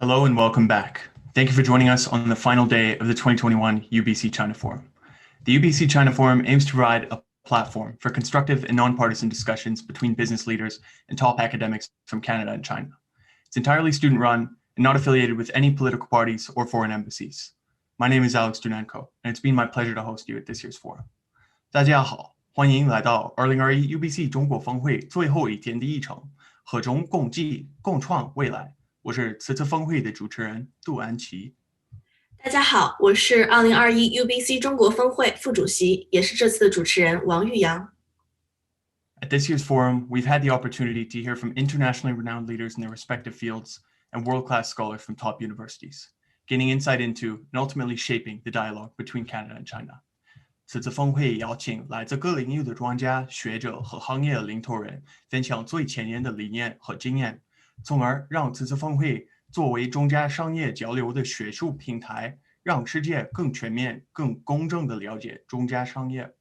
Hello and welcome back. Thank you for joining us on the final day of the 2021 UBC China Forum. The UBC China Forum aims to provide a platform for constructive and nonpartisan discussions between business leaders and top academics from Canada and China. It's entirely student-run and not affiliated with any political parties or foreign embassies. My name is 𝐈𝐍𝐓𝐄𝐃, and it's been my pleasure to host you at this year's forum. 大家好，欢迎来到2021 UBC 中国峰会最后一天的议程，和中共济，共创未来。我是此次峰会的主持人杜安琪。大家好，我是2021 UBC 中国峰会副主席，也是这次的主持人王玉阳。At this year's forum, we've had the opportunity to hear from internationally renowned leaders in their respective fields and world-class scholars from top universities, gaining insight into and ultimately shaping the dialogue between Canada and China. 此次峰会邀请来自各领域的专家、学者和行业领头人分享最前沿的理念和经验，从而让此次峰会作为中加商业交流的学术平台，让世界更全面、更公正地了解中加商业。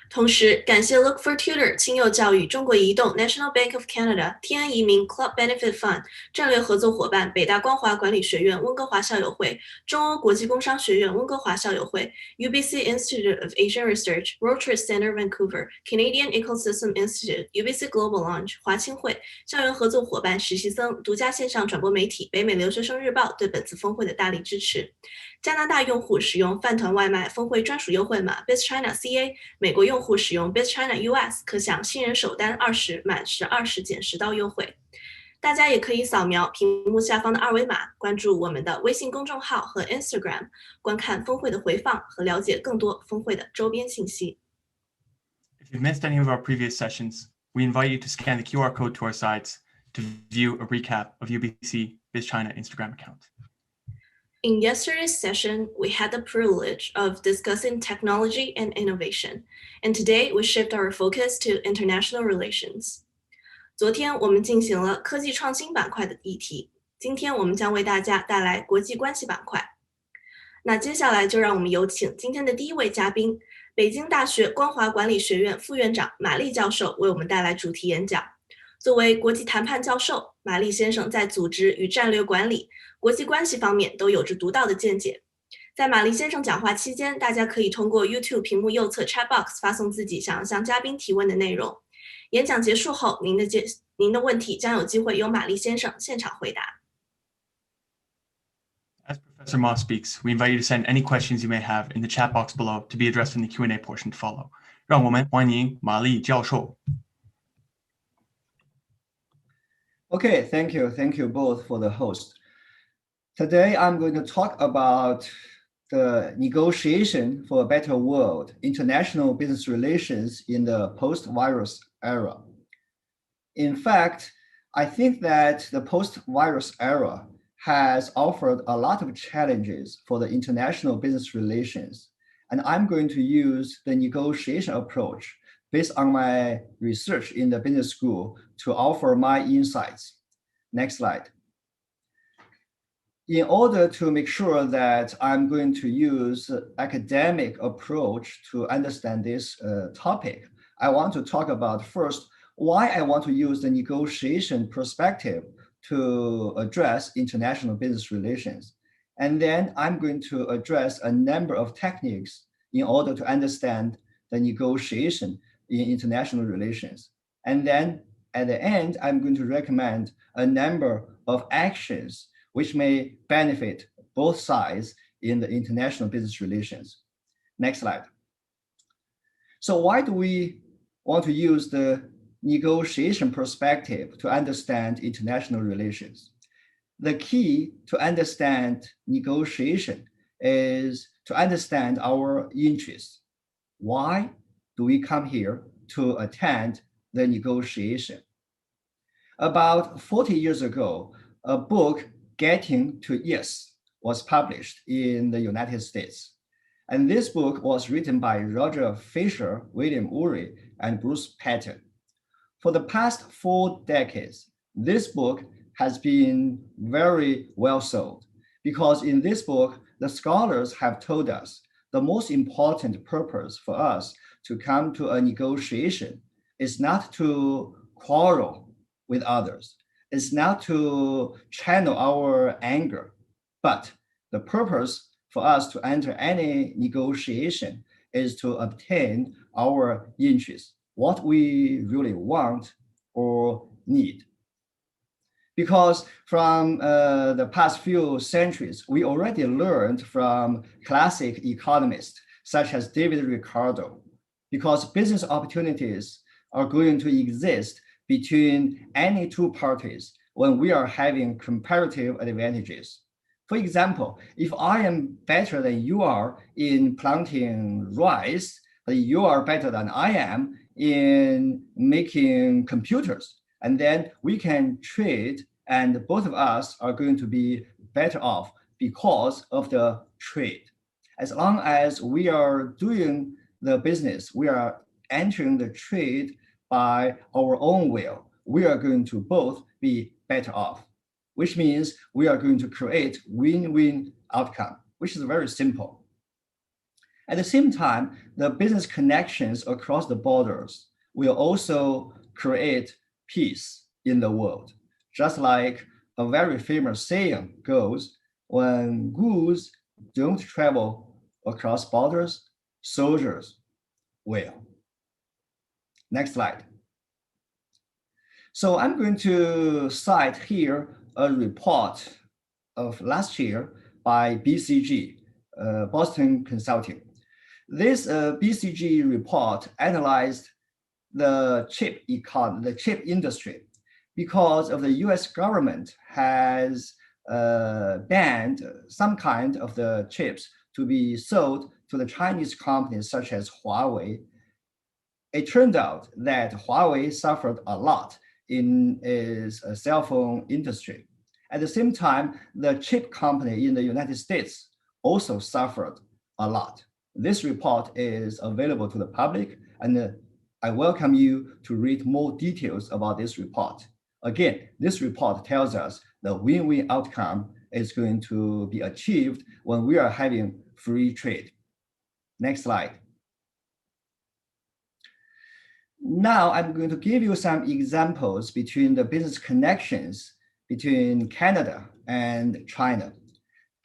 同时，感谢 Look for Tutor 亲友教育、中国移动、National Bank of Canada、天安移民 Club Benefit Fund 战略合作伙伴、北大光华管理学院温哥华校友会、中欧国际工商学院温哥华校友会、UBC Institute of Asian Research、World Trade Center Vancouver、Canadian Ecosystem Institute、UBC Global Launch、华青会、校园合作伙伴、实习生、独家线上转播媒体北美留学生日报对本次峰会的大力支持。加拿大用户使用饭团外卖峰会专属优惠码 BizChina CA， 美国用户使用 BizChina US 可享新人首单20满时20减10刀优惠。大家也可以扫描屏幕下方的二维码，关注我们的微信公众号和 Instagram， 观看峰会的回放和了解更多峰会的周边信息。If you've missed any of our previous sessions, we invite you to scan the QR code to our sides to view a recap of UBC BizChina Instagram account. In yesterday's session, we had the privilege of discussing technology and innovation, and today we shift our focus to international relations. 昨天我们进行了科技创新板块的议题，今天我们将为大家带来国际关系板块。那接下来就让我们有请今天的第一位嘉宾，北京大学光华管理学院副院长马丽教授为我们带来主题演讲。作为国际谈判教授，马丽先生在组织与战略管理、国际关系方面都有着独到的见解。在马丽先生讲话期间，大家可以通过 YouTube 屏幕右侧 Chat Box 发送自己想要向嘉宾提问的内容。演讲结束后，您的问题将有机会由马丽先生现场回答。As Professor Ma speaks, we invite you to send any questions you may have in the chat box below to be addressed in the Q&A portion to follow. 让我们欢迎马丽教授。Okay, thank you both for the host. Today, I'm going to talk about the negotiation for a better world, international business relations in the post-virus era. In fact, I think that the post-virus era has offered a lot of challenges for the international business relations, and I'm going to use the negotiation approach based on my research in the business school to offer my insights. Next slide. In order to make sure that I'm going to use academic approach to understand this topic, I want to talk about first why I want to use the negotiation perspective to address international business relations. And then I'm going to address a number of techniques in order to understand the negotiation in international relations. And then at the end, I'm going to recommend a number of actions which may benefit both sides in the international business relations. Next slide. So why do we want to use the negotiation perspective to understand international relations? The key to understand negotiation is to understand our interests. Why do we come here to attend the negotiation? About 40 years ago, a book, Getting to Yes, was published in the United States. And this book was written by Roger Fisher, William Ury, and Bruce Patton. For the past 4 decades, this book has been very well sold because in this book, the scholars have told us the most important purpose for us to come to a negotiation is not to quarrel with others. is not to channel our anger, but the purpose for us to enter any negotiation is to obtain our interests, what we really want or need. Because from the past few centuries, we already learned from classic economists such as David Ricardo, because business opportunities are going to exist between any two parties when we are having comparative advantages. For example, if I am better than you are in planting rice, but you are better than I am in making computers, and then we can trade, and both of us are going to be better off because of the trade. As long as we are doing the business, we are entering the trade by our own will, we are going to both be better off, which means we are going to create win-win outcome, which is very simple. At the same time, the business connections across the borders will also create peace in the world. Just like a very famous saying goes, when goods don't travel across borders, soldiers will. Next slide. So I'm going to cite here a report of last year by BCG, Boston Consulting. This BCG report analyzed the chip industry because of the US government has banned some kind of the chips to be sold to the Chinese companies such as Huawei. It turned out that Huawei suffered a lot in its cell phone industry. At the same time, the chip company in the United States also suffered a lot. This report is available to the public, and I welcome you to read more details about this report. Again, this report tells us the win-win outcome is going to be achieved when we are having free trade. Next slide. Now I'm going to give you some examples between the business connections between Canada and China.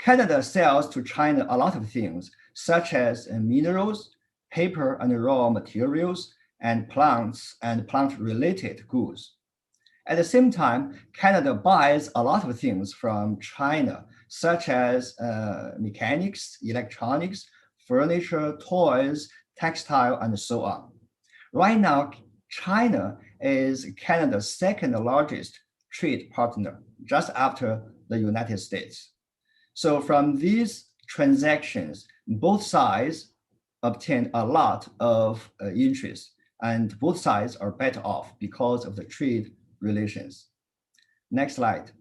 Canada sells to China a lot of things, such as minerals, paper and raw materials, and plants and plant-related goods. At the same time, Canada buys a lot of things from China, such as mechanics, electronics, furniture, toys, textile, and so on. Right now, China is Canada's second largest trade partner, just after the United States. So from these transactions, both sides obtain a lot of interest, and both sides are better off because of the trade relations. Next slide.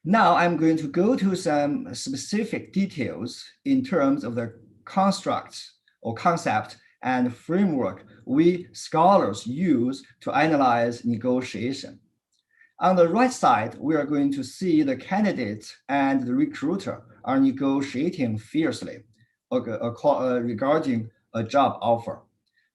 Now I'm going to go to some specific details in terms of the constructs or concept and framework we scholars use to analyze negotiation. On the right side, we are going to see the candidate and the recruiter are negotiating fiercely regarding a job offer.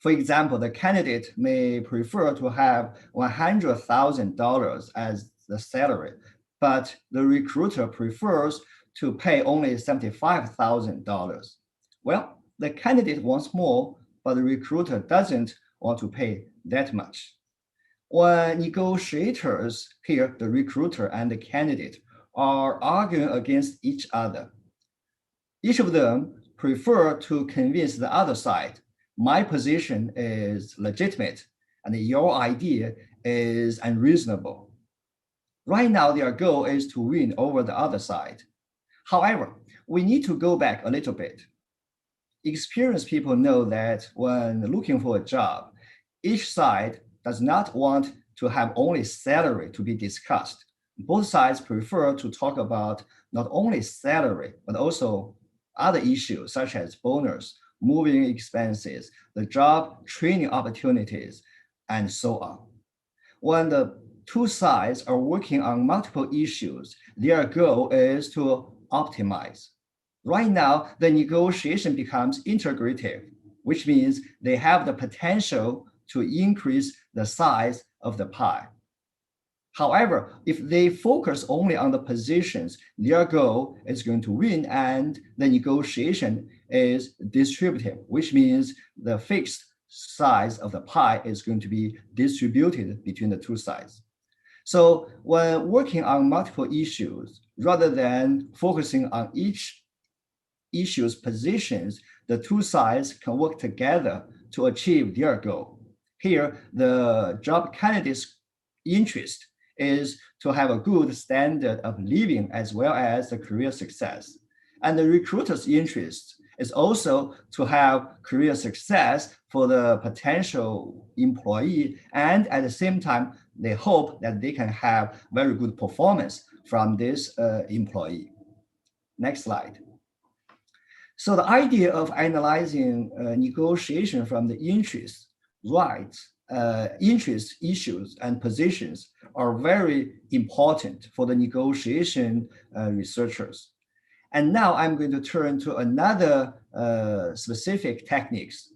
For example, the candidate may prefer to have $100,000 as the salary, but the recruiter prefers to pay only $75,000. Well, the candidate wants more, but the recruiter doesn't want to pay that much. When negotiators here, the recruiter and the candidate, are arguing against each other, each of them prefer to convince the other side, my position is legitimate and your idea is unreasonable. Right now, their goal is to win over the other side. However, we need to go back a little bit. Experienced people know that when looking for a job, each side does not want to have only salary to be discussed. Both sides prefer to talk about not only salary, but also other issues such as bonus, moving expenses, the job training opportunities, and so on. When the two sides are working on multiple issues, their goal is to optimize. Right now, the negotiation becomes integrative, which means they have the potential to increase the size of the pie. However, if they focus only on the positions, their goal is going to win, and the negotiation is distributive, which means the fixed size of the pie is going to be distributed between the two sides. So when working on multiple issues, rather than focusing on each issue's positions, the two sides can work together to achieve their goal. Here, the job candidate's interest is to have a good standard of living as well as the career success. And the recruiter's interest is also to have career success for the potential employee, and at the same time, they hope that they can have very good performance from this employee. Next slide. So the idea of analyzing negotiation from the interest, rights, interest issues and positions are very important for the negotiation researchers. And now I'm going to turn to another specific techniques.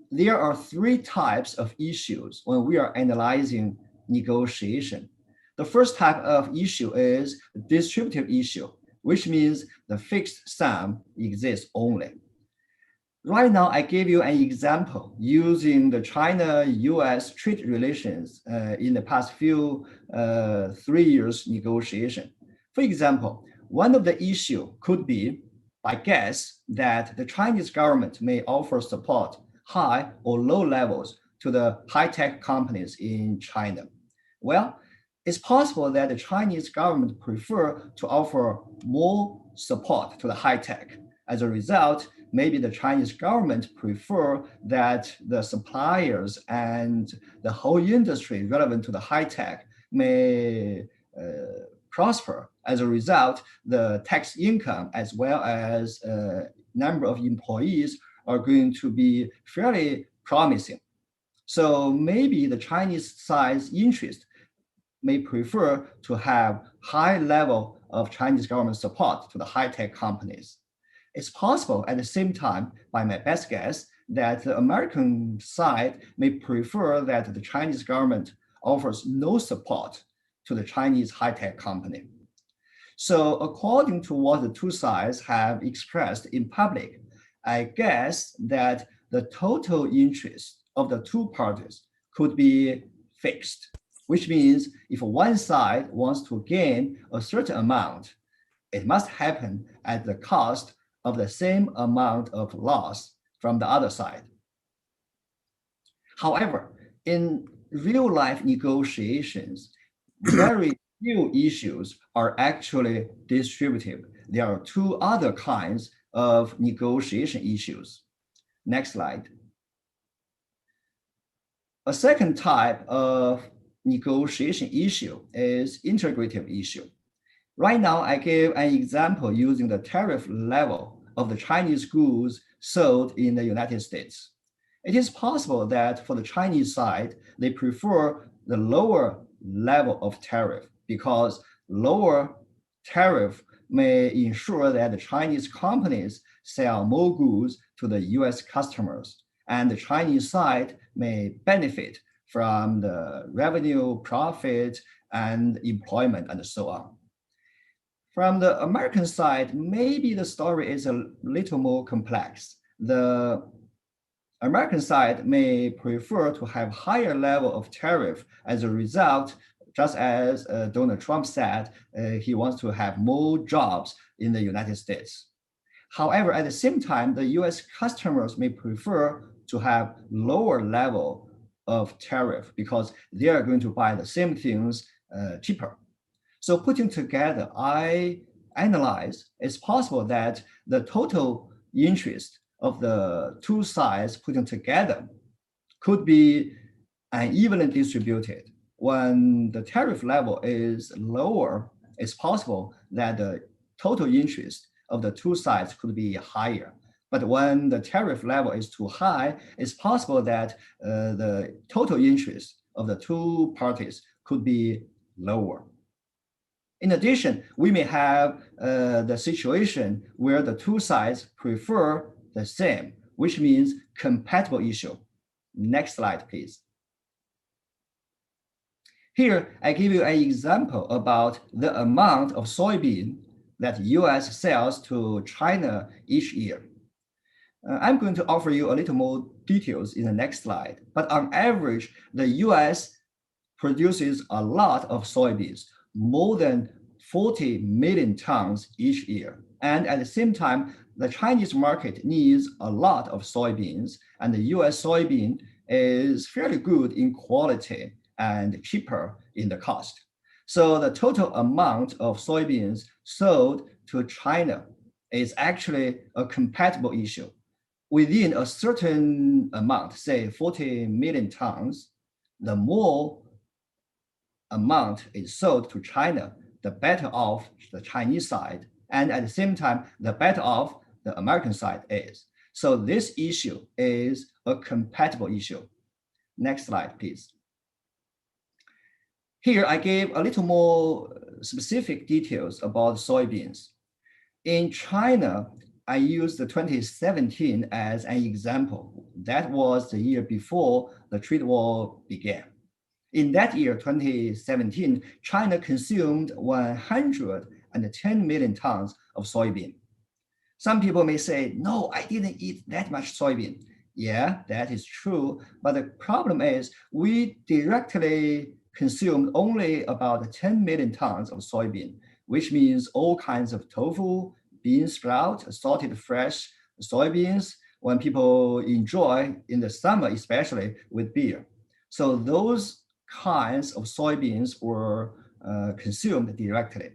There are three types of issues when we are analyzing negotiation. The first type of issue is distributive issue, which means the fixed sum exists only. Right now, I gave you an example using the China-US trade relations in the past 3 years negotiation. For example, one of the issue could be, I guess, that the Chinese government may offer support high or low levels to the high-tech companies in China. Well, it's possible that the Chinese government prefer to offer more support to the high-tech. As a result, maybe the Chinese government prefer that the suppliers and the whole industry relevant to the high-tech may prosper. As a result, the tax income as well as number of employees are going to be fairly promising. So maybe the Chinese side's interest may prefer to have high level of Chinese government support to the high-tech companies. It's possible at the same time, by my best guess, that the American side may prefer that the Chinese government offers no support to the Chinese high-tech company. So according to what the two sides have expressed in public, I guess that the total interest of the two parties could be fixed, which means if one side wants to gain a certain amount, it must happen at the cost of the same amount of loss from the other side. However, in real-life negotiations, very few issues are actually distributive. There are two other kinds of negotiation issues. Next slide. A second type of negotiation issue is integrative issue. Right now, I gave an example using the tariff level of the Chinese goods sold in the United States. It is possible that for the Chinese side, they prefer the lower level of tariff because lower tariff may ensure that the Chinese companies sell more goods to the US customers, and the Chinese side may benefit from the revenue, profit, and employment, and so on. From the American side, maybe the story is a little more complex. The American side may prefer to have higher level of tariff. As a result, just as Donald Trump said, he wants to have more jobs in the United States. However, at the same time, the US customers may prefer to have lower level of tariff because they are going to buy the same things cheaper. So putting together, I analyze, it's possible that the total interest of the two sides putting together could be unevenly distributed. When the tariff level is lower, it's possible that the total interest of the two sides could be higher. But when the tariff level is too high, it's possible that the total interest of the two parties could be lower. In addition, we may have the situation where the two sides prefer the same, which means compatible issue. Next slide, please. Here, I give you an example about the amount of soybean that US sells to China each year. I'm going to offer you a little more details in the next slide, but on average, the US produces a lot of soybeans, more than 40 million tons each year. And at the same time, the Chinese market needs a lot of soybeans, and the US soybean is fairly good in quality and cheaper in the cost. So the total amount of soybeans sold to China is actually a compatible issue. Within a certain amount, say 40 million tons, the more amount is sold to China, the better off the Chinese side. And at the same time, the better off the American side is. So this issue is a compatible issue. Next slide, please. Here, I gave a little more specific details about soybeans. In China, I used the 2017 as an example. That was the year before the trade war began. In that year, 2017, China consumed 110 million tons of soybean. Some people may say, no, I didn't eat that much soybean. Yeah, that is true. But the problem is we directly consumed only about 10 million tons of soybean, which means all kinds of tofu, bean sprout, salted fresh soybeans, when people enjoy in the summer, especially with beer. So those kinds of soybeans were consumed directly,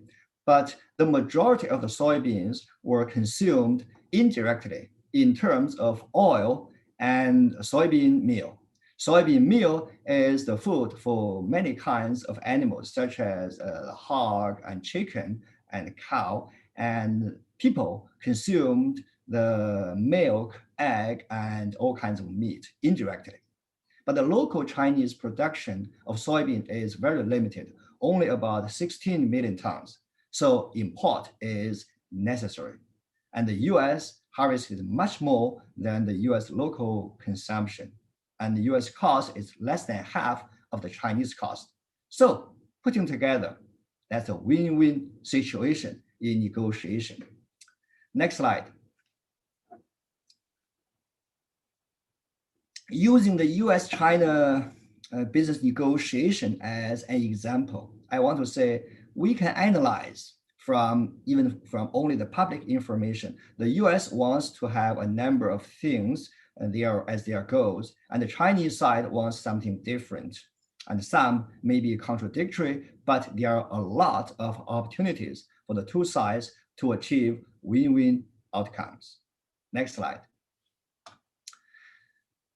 but the majority of the soybeans were consumed indirectly in terms of oil and soybean meal. Soybean meal is the food for many kinds of animals, such as hog and chicken and cow, and people consumed the milk, egg, and all kinds of meat indirectly. But the local Chinese production of soybean is very limited, only about 16 million tons. So import is necessary. And the US harvested much more than the US local consumption. And the US cost is less than half of the Chinese cost. So putting together, that's a win-win situation in negotiation. Next slide. Using the US-China business negotiation as an example, I want to say we can analyze from only the public information. The US wants to have a number of things as their goals, and the Chinese side wants something different. And some may be contradictory, but there are a lot of opportunities for the two sides to achieve win-win outcomes. Next slide.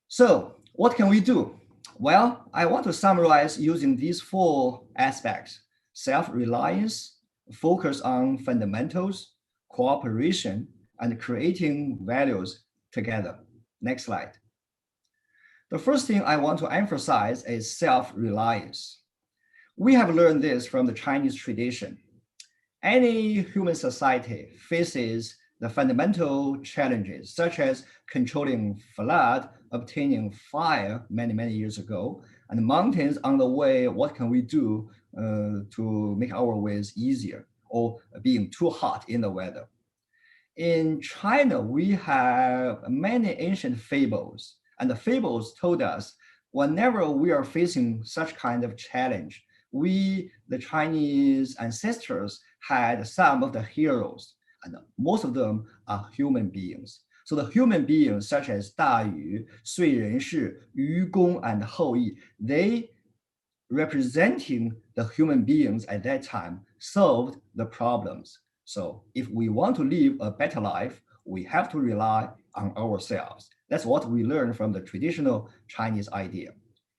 So what can we do? Well, I want to summarize using these four aspects: self-reliance, focus on fundamentals, cooperation, and creating values together. Next slide. The first thing I want to emphasize is self-reliance. We have learned this from the Chinese tradition. Any human society faces the fundamental challenges, such as controlling flood, obtaining fire many years ago, and mountains on the way. What can we do to make our ways easier, or being too hot in the weather? In China, we have many ancient fables, and the fables told us whenever we are facing such kind of challenge, we, the Chinese ancestors, had some of the heroes, and most of them are human beings. So the human beings such as 大禹, 燧人氏, 愚公, and 后羿, they representing the human beings at that time solved the problems. So if we want to live a better life, we have to rely on ourselves. That's what we learned from the traditional Chinese idea.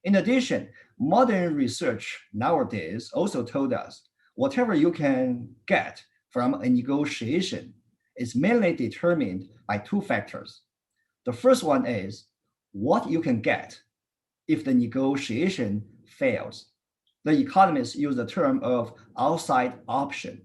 In addition, modern research nowadays also told us whatever you can get from a negotiation is mainly determined by two factors. The first one is what you can get if the negotiation fails. The economists use the term of outside option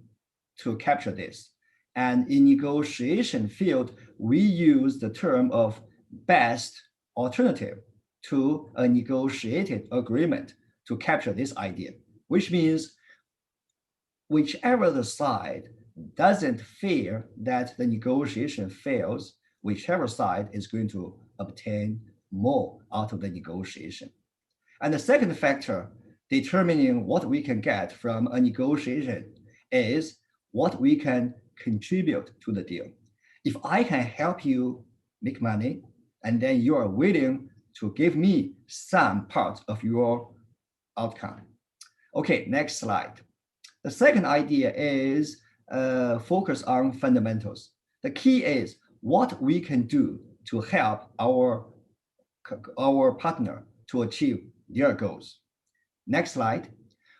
to capture this. And in negotiation field, we use the term of best alternative to a negotiated agreement to capture this idea. which means whichever the side doesn't fear that the negotiation fails, whichever side is going to obtain more out of the negotiation. And the second factor determining what we can get from a negotiation is what we can contribute to the deal. If I can help you make money, and then you are willing to give me some part of your outcome. Okay, next slide. The second idea is focus on fundamentals. The key is what we can do to help our partner to achieve their goals. Next slide.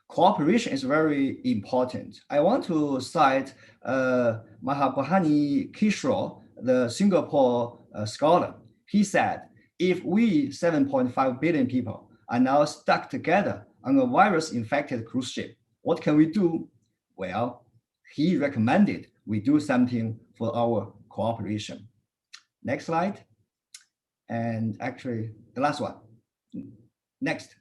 Cooperation is very important. I want to cite Mahabhani Kishore, the Singapore scholar. He said, if we 7.5 billion people are now stuck together on a virus-infected cruise ship, what can we do? Well, he recommended we do something for our cooperation. Next slide. And actually, the last one. Next.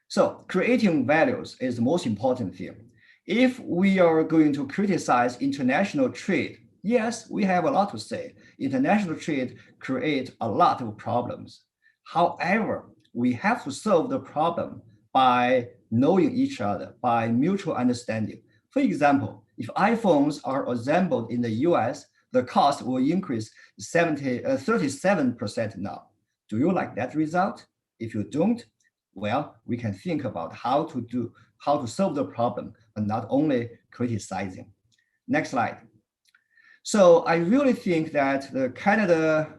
So creating values is the most important thing. If we are going to criticize international trade, yes, we have a lot to say. International trade creates a lot of problems. However, we have to solve the problem by knowing each other, by mutual understanding. For example, if iPhones are assembled in the US, the cost will increase 37% now. Do you like that result? If you don't, well, we can think about how to solve the problem, but not only criticizing. Next slide. So I really think that the Canada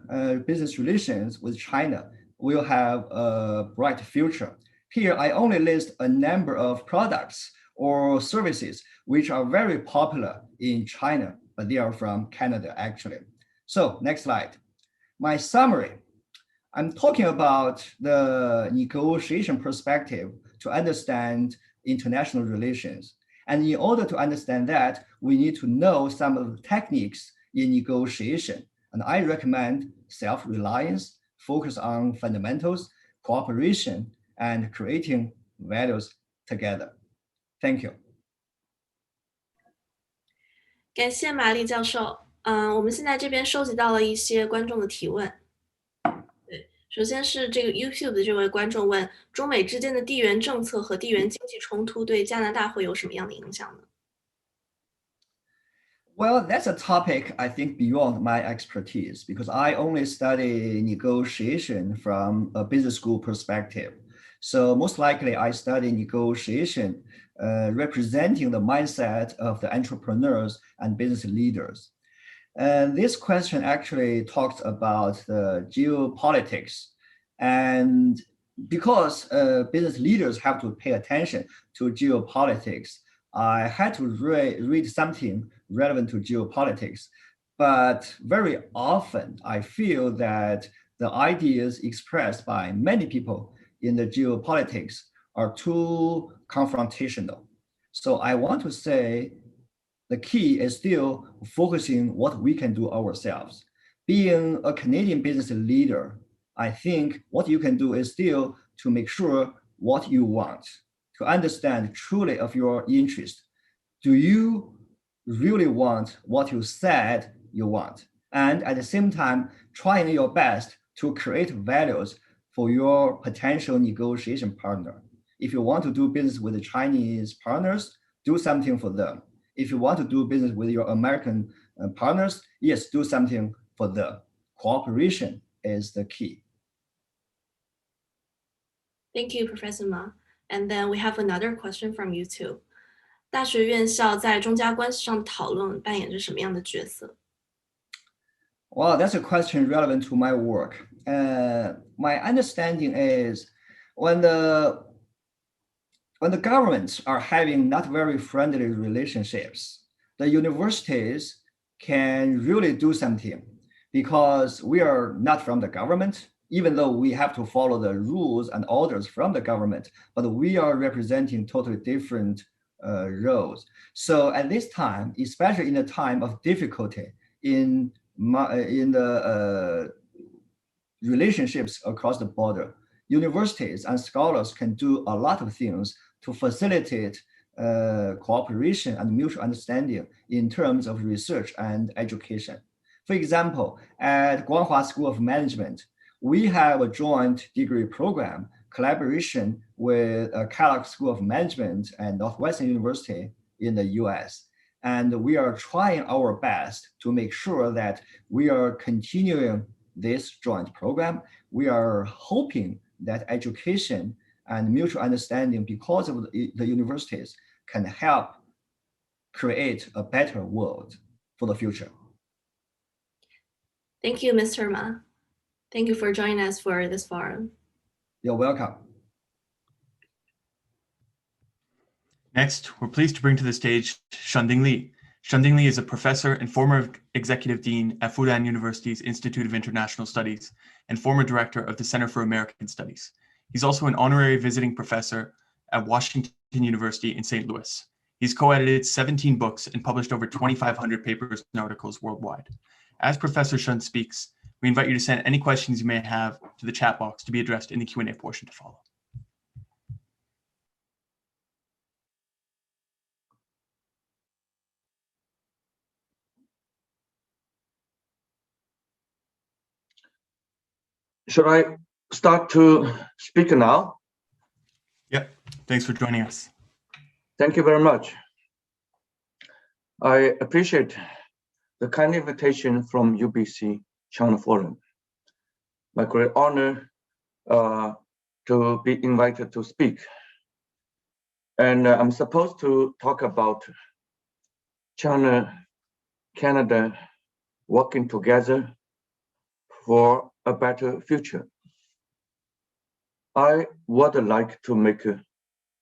business relations with China will have a bright future. Here, I only list a number of products or services which are very popular in China, but they are from Canada actually. So next slide. My summary. I'm talking about the negotiation perspective to understand international relations. And in order to understand that, we need to know some of the techniques in negotiation. And I recommend self-reliance, focus on fundamentals, cooperation, and creating values together. Thank you. 感谢马丽教授。我们现在这边收集到了一些观众的提问。首先是这个 YouTube 的这位观众问，中美之间的地缘政策和地缘经济冲突对加拿大会有什么样的影响呢？ Well, that's a topic I think beyond my expertise because I only study negotiation from a business school perspective. So most likely I study negotiation representing the mindset of the entrepreneurs and business leaders. And this question actually talks about the geopolitics. And because business leaders have to pay attention to geopolitics, I had to read something relevant to geopolitics. But very often, I feel that the ideas expressed by many people in the geopolitics are too confrontational. So I want to say the key is still focusing what we can do ourselves. Being a Canadian business leader, I think what you can do is still to make sure what you want, to understand truly of your interest. Do you really want what you said you want? And at the same time, trying your best to create values for your potential negotiation partner. If you want to do business with the Chinese partners, do something for them. If you want to do business with your American partners, yes, do something for them. Cooperation is the key. Thank you, Professor Ma. And then we have another question from YouTube. 大学院校在中加关系上的讨论扮演着什么样的角色？ Well, that's a question relevant to my work. My understanding is when the governments are having not very friendly relationships, the universities can really do something because we are not from the government, even though we have to follow the rules and orders from the government, but we are representing totally different roles. So at this time, especially in a time of difficulty in the relationships across the border, universities and scholars can do a lot of things to facilitate cooperation and mutual understanding in terms of research and education. For example, at Guanghua School of Management, we have a joint degree program collaboration with Kellogg School of Management and Northwestern University in the US. And we are trying our best to make sure that we are continuing this joint program. We are hoping that education and mutual understanding because of the universities can help create a better world for the future. Thank you, Mr. Ma. Thank you for joining us for this forum. You're welcome. Next, we're pleased to bring to the stage Shen Dingli. Shen Dingli is a professor and former executive dean at Fudan University's Institute of International Studies and former director of the Center for American Studies. He's also an honorary visiting professor at Washington University in St. Louis. He's co-edited 17 books and published over 2,500 papers and articles worldwide. As Professor Shen speaks, we invite you to send any questions you may have to the chat box to be addressed in the Q&A portion to follow. Should I start to speak now? Yep, thanks for joining us. Thank you very much. I appreciate the kind invitation from UBC China Forum. My great honor to be invited to speak. And I'm supposed to talk about China, Canada working together for a better future. I would like to make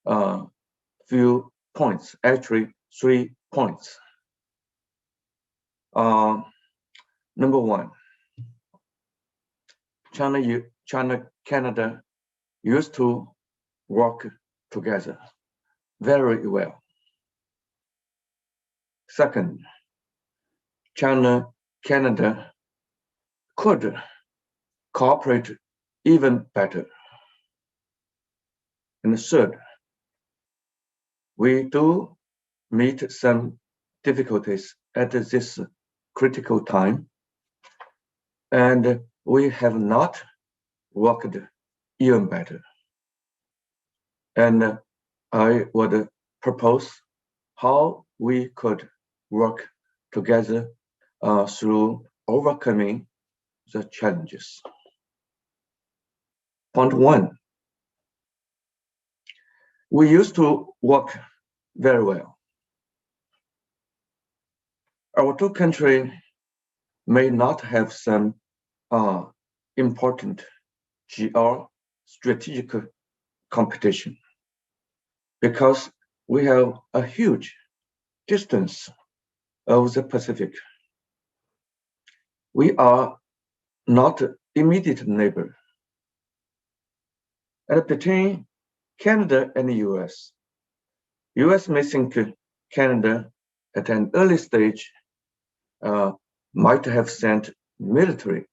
a few points, actually 3 points. Number one, China, Canada used to work together very well. Second, China, Canada could cooperate even better. And third, we do meet some difficulties at this critical time, and we have not worked even better. And I would propose how we could work together through overcoming the challenges. Point one, we used to work very well. Our two countries may not have some important geostrategic competition because we have a huge distance of the Pacific. We are not immediate neighbor. And between Canada and the US may think Canada at an early stage might have sent military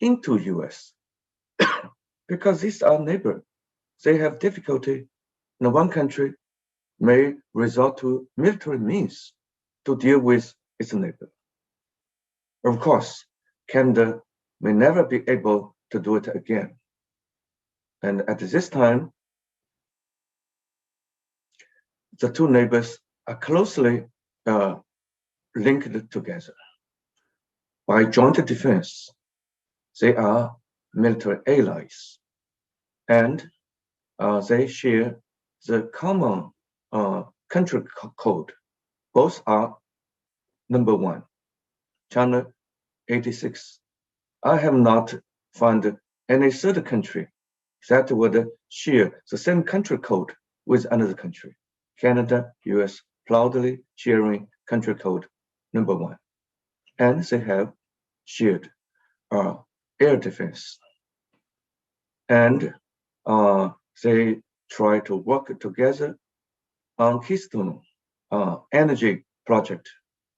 into US because these are neighbors. They have difficulty, and one country may resort to military means to deal with its neighbor. Of course, Canada may never be able to do it again. And at this time, the two neighbors are closely linked together. By joint defense, they are military allies, and they share the common country code. Both are number one, China 86. I have not found any third country that would share the same country code with another country. Canada, US, proudly sharing country code number one. And they have shared air defense. And they try to work together on Keystone energy project,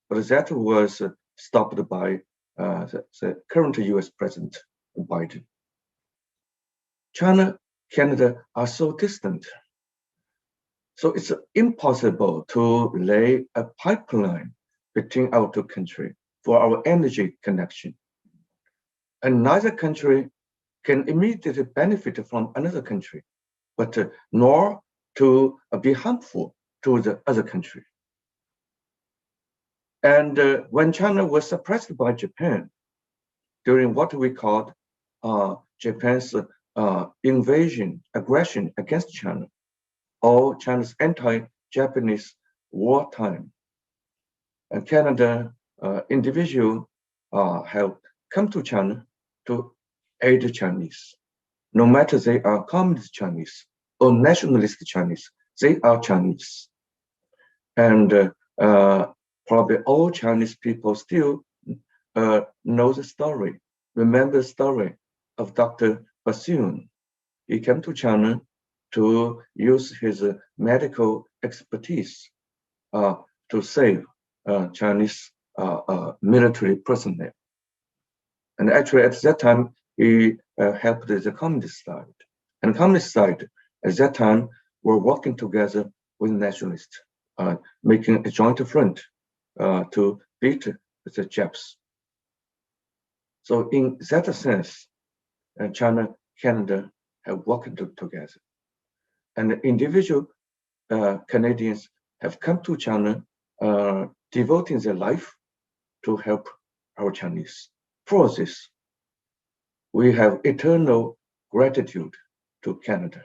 but that was stopped by the current US President Biden. China Canada are so distant. So it's impossible to lay a pipeline between our two countries for our energy connection. And neither country can immediately benefit from another country, but nor to be harmful to the other country. And when China was suppressed by Japan during what we called Japan's aggression against China, or China's anti-Japanese wartime, and Canada individuals have come to China to aid the Chinese. No matter they are communist Chinese or nationalist Chinese, they are Chinese. And probably all Chinese people still know the story, remember the story of Dr. Bassoon. He came to China to use his medical expertise to save Chinese military personnel. And actually at that time, he helped the communist side. And the communist side at that time were working together with nationalists, making a joint front to beat the Japs. So in that sense, China, Canada have worked together. And individual Canadians have come to China, devoting their life to help our Chinese. For this, we have eternal gratitude to Canada.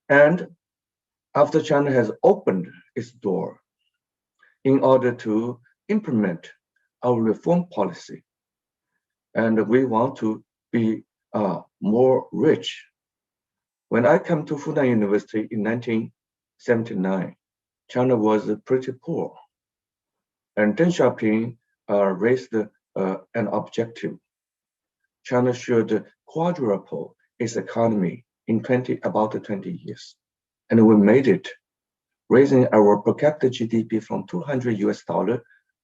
And after China has opened its door in order to implement our reform policy, and we want to be more rich. When I came to Fudan University in 1979, China was pretty poor. And Deng Xiaoping raised an objective. China should quadruple its economy in about 20 years. And we made it, raising our per capita GDP from $200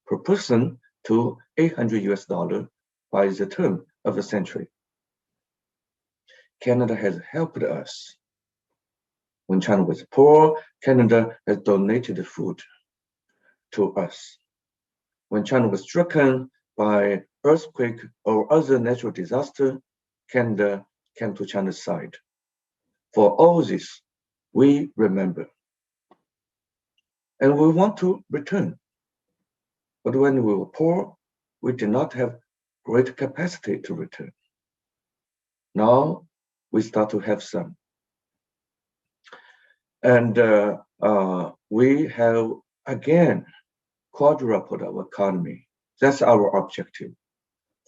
per person to $800 by the turn of the century. Canada has helped us. When China was poor, Canada has donated food to us. When China was stricken by earthquake or other natural disaster, Canada came to China's side. For all this, we remember. And we want to return. But when we were poor, we did not have great capacity to return. Now we start to have some. And we have again quadrupled our economy. That's our objective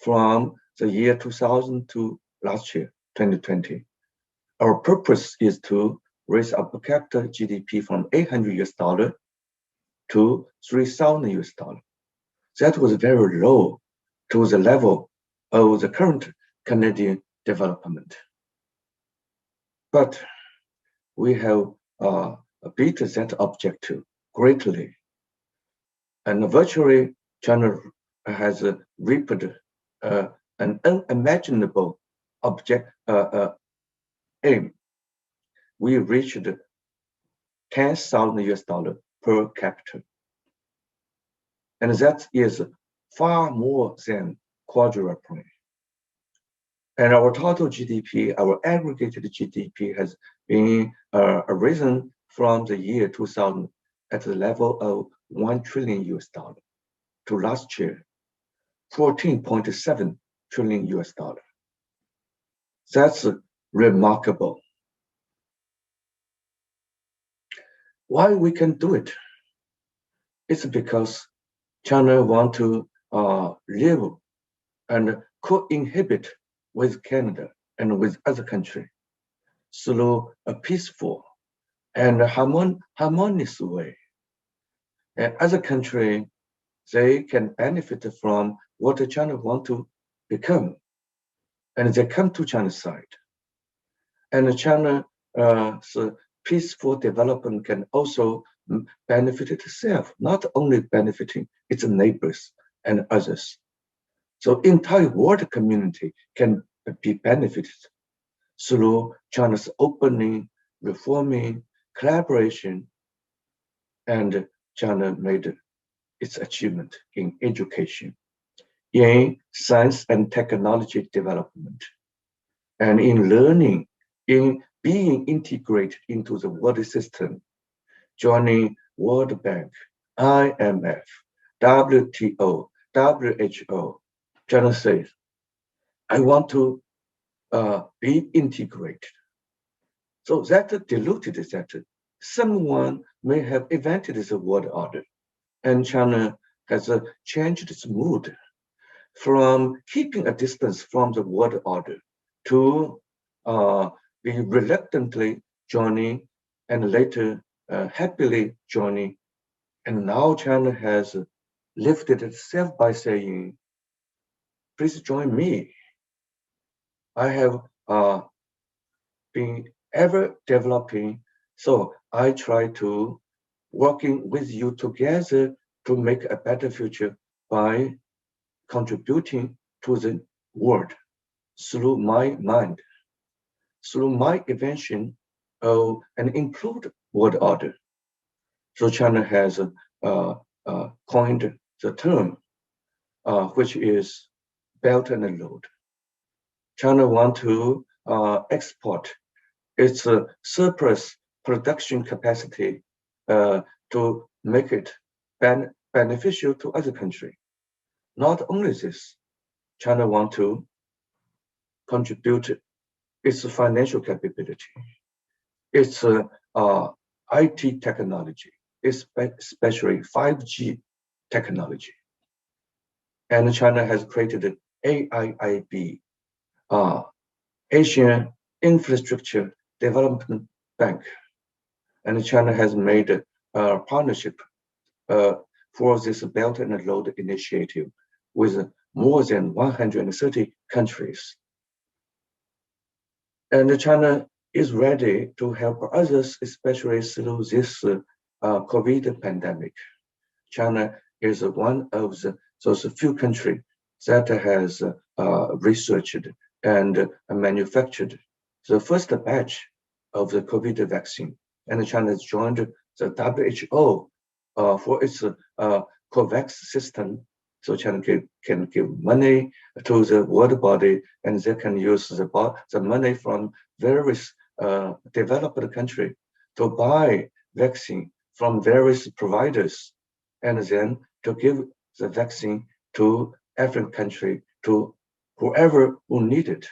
from the year 2000 to last year, 2020. Our purpose is to raise our per capita GDP from $800 to $3,000. That was very low to the level of the current Canadian development. But we have beat that objective greatly. And virtually, China has reaped an unimaginable aim. We reached $10,000 per capita. And that is far more than quadrupling. And our total GDP, our aggregated GDP has been risen from the year 2000 at the level of $1 trillion to last year, $14.7 trillion. That's remarkable. Why we can do it? It's because China wants to live and co-inhabit with Canada and with other countries through a peaceful and harmonious way. And other countries, they can benefit from what China wants to become, and they come to China's side. And China's peaceful development can also benefit itself, not only benefiting its neighbors and others. So entire world community can be benefited through China's opening, reforming, collaboration, and China made its achievement in education, in science and technology development, and in learning, in being integrated into the world system, joining World Bank, IMF, WTO, WHO. China says, I want to be integrated. So that diluted that someone may have invented this world order, and China has changed its mood from keeping a distance from the world order to be reluctantly joining and later happily joining. And now China has lifted itself by saying, please join me. I have been ever developing, so I try to working with you together to make a better future by contributing to the world through my mind, through my invention of an improved world order. So China has coined the term, which is Belt and Road. China wants to export its surplus production capacity to make it beneficial to other countries. Not only this, China wants to contribute its financial capability, its IT technology, especially 5G technology. And China has created AIIB, Asian Infrastructure Development Bank. And China has made a partnership for this Belt and Road initiative with more than 130 countries. And China is ready to help others, especially through this COVID pandemic. China is one of those few countries that has researched and manufactured the first batch of the COVID vaccine. And China has joined the WHO for its COVAX system. So China can give money to the world body, and they can use the money from various developed countries to buy vaccine from various providers, and then to give the vaccine to African country, to whoever who need it.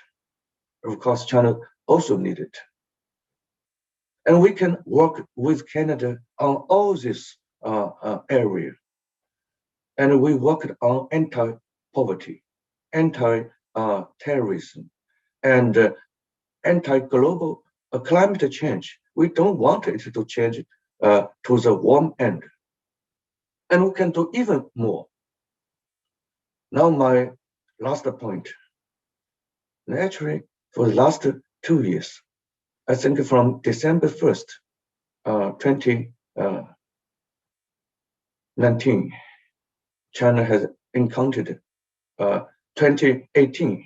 Of course, China also need it. And we can work with Canada on all this area. And we worked on anti-poverty, anti-terrorism, and anti-global climate change. We don't want it to change to the warm end. And we can do even more. Now my last point. Naturally, for the last 2 years, I think from December 1st, 2019, China has encountered, 2018,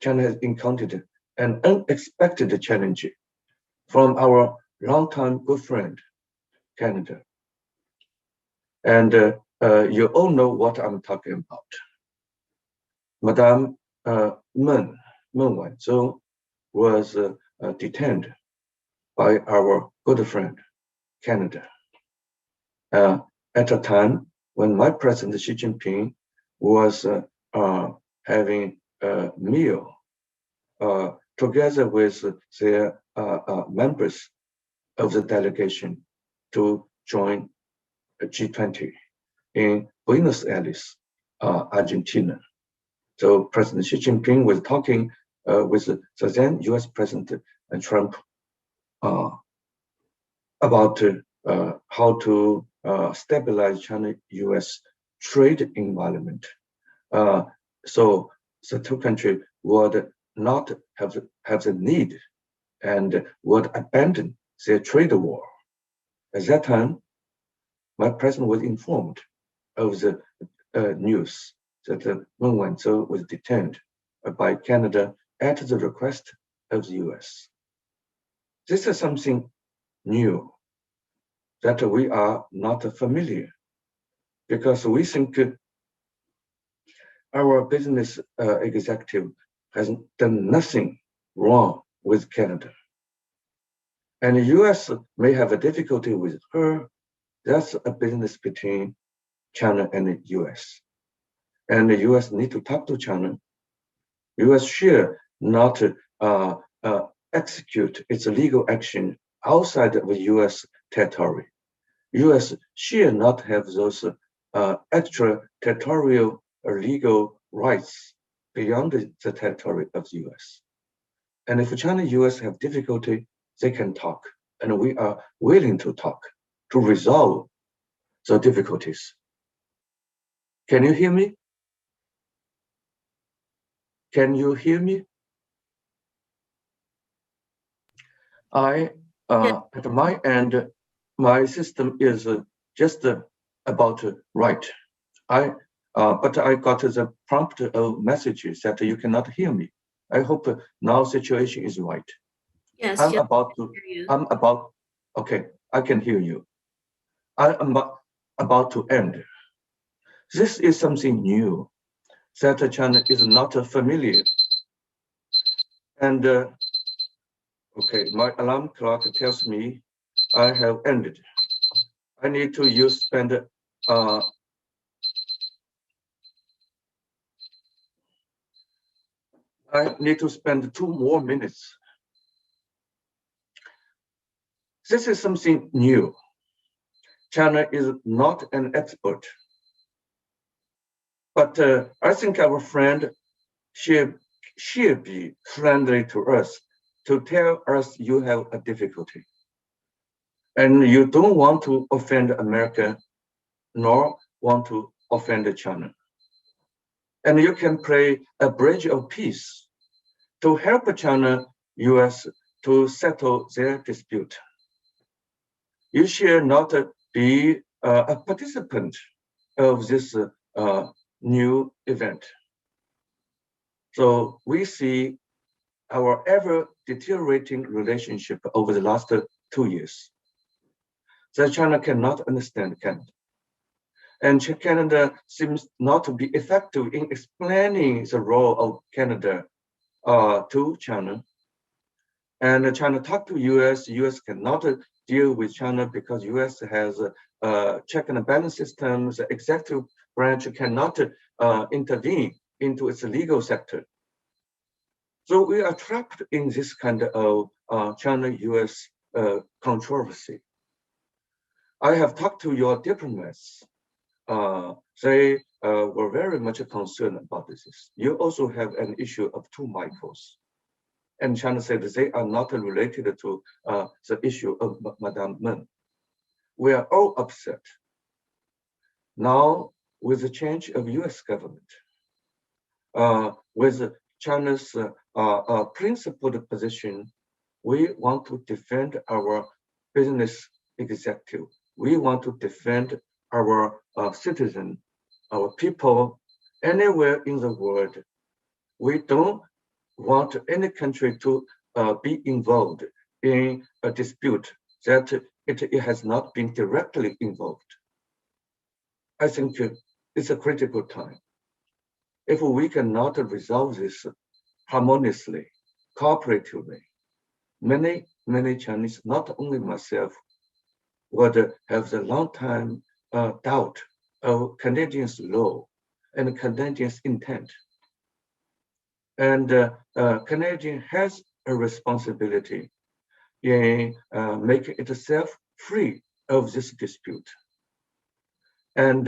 China has encountered an unexpected challenge from our longtime good friend, Canada. And you all know what I'm talking about. Madame Meng Wanzhou was detained by our good friend, Canada. At a time when my President Xi Jinping was having a meal together with their members of the delegation to join G20 in Buenos Aires, Argentina. So President Xi Jinping was talking with the then US President Trump about how to stabilize China-US trade environment. So the two countries would not have the need and would abandon their trade war. At that time, my president was informed of the news that Meng Wanzhou was detained by Canada at the request of the US. This is something new that we are not familiar, because we think our business executive has done nothing wrong with Canada. And the US may have a difficulty with her. That's a business between China and the US. And the US need to talk to China. US should not execute its legal action outside of the US territory. US should not have those extraterritorial legal rights beyond the territory of the US. And if China and US have difficulty, they can talk. And we are willing to talk to resolve the difficulties. Can you hear me? Can you hear me? At my end, my system is just about right. But I got the prompt of messages that you cannot hear me. I hope now situation is right. Yes, I'm yes, about to. Okay, I can hear you. I am about to end. This is something new that China is not familiar. And okay, my alarm clock tells me I have ended. I need to spend I need to spend 2 more minutes. This is something new. China is not an expert. But I think our friend should be friendly to us, to tell us you have a difficulty. And you don't want to offend America, nor want to offend China. And you can play a bridge of peace to help China, US to settle their dispute. You should not be a participant of this new event. So we see our ever deteriorating relationship over the last 2 years. That China cannot understand Canada. And Canada seems not to be effective in explaining the role of Canada to China. And China talk to US, US cannot deal with China because US has a check and balance system. The executive branch cannot intervene into its legal sector. So we are trapped in this kind of China-US controversy. I have talked to your diplomats. They were very much concerned about this. You also have an issue of 2 Michaels. And China said they are not related to the issue of Madame Meng. We are all upset. Now, with the change of US government, with China's principled position, we want to defend our business executive. We want to defend our citizen, our people, anywhere in the world. We don't want any country to be involved in a dispute that it has not been directly involved. I think it's a critical time. If we cannot resolve this harmoniously, cooperatively, many Chinese, not only myself, would have the long time doubt of Canadians' law and Canadians' intent. And Canadian has a responsibility in making itself free of this dispute. And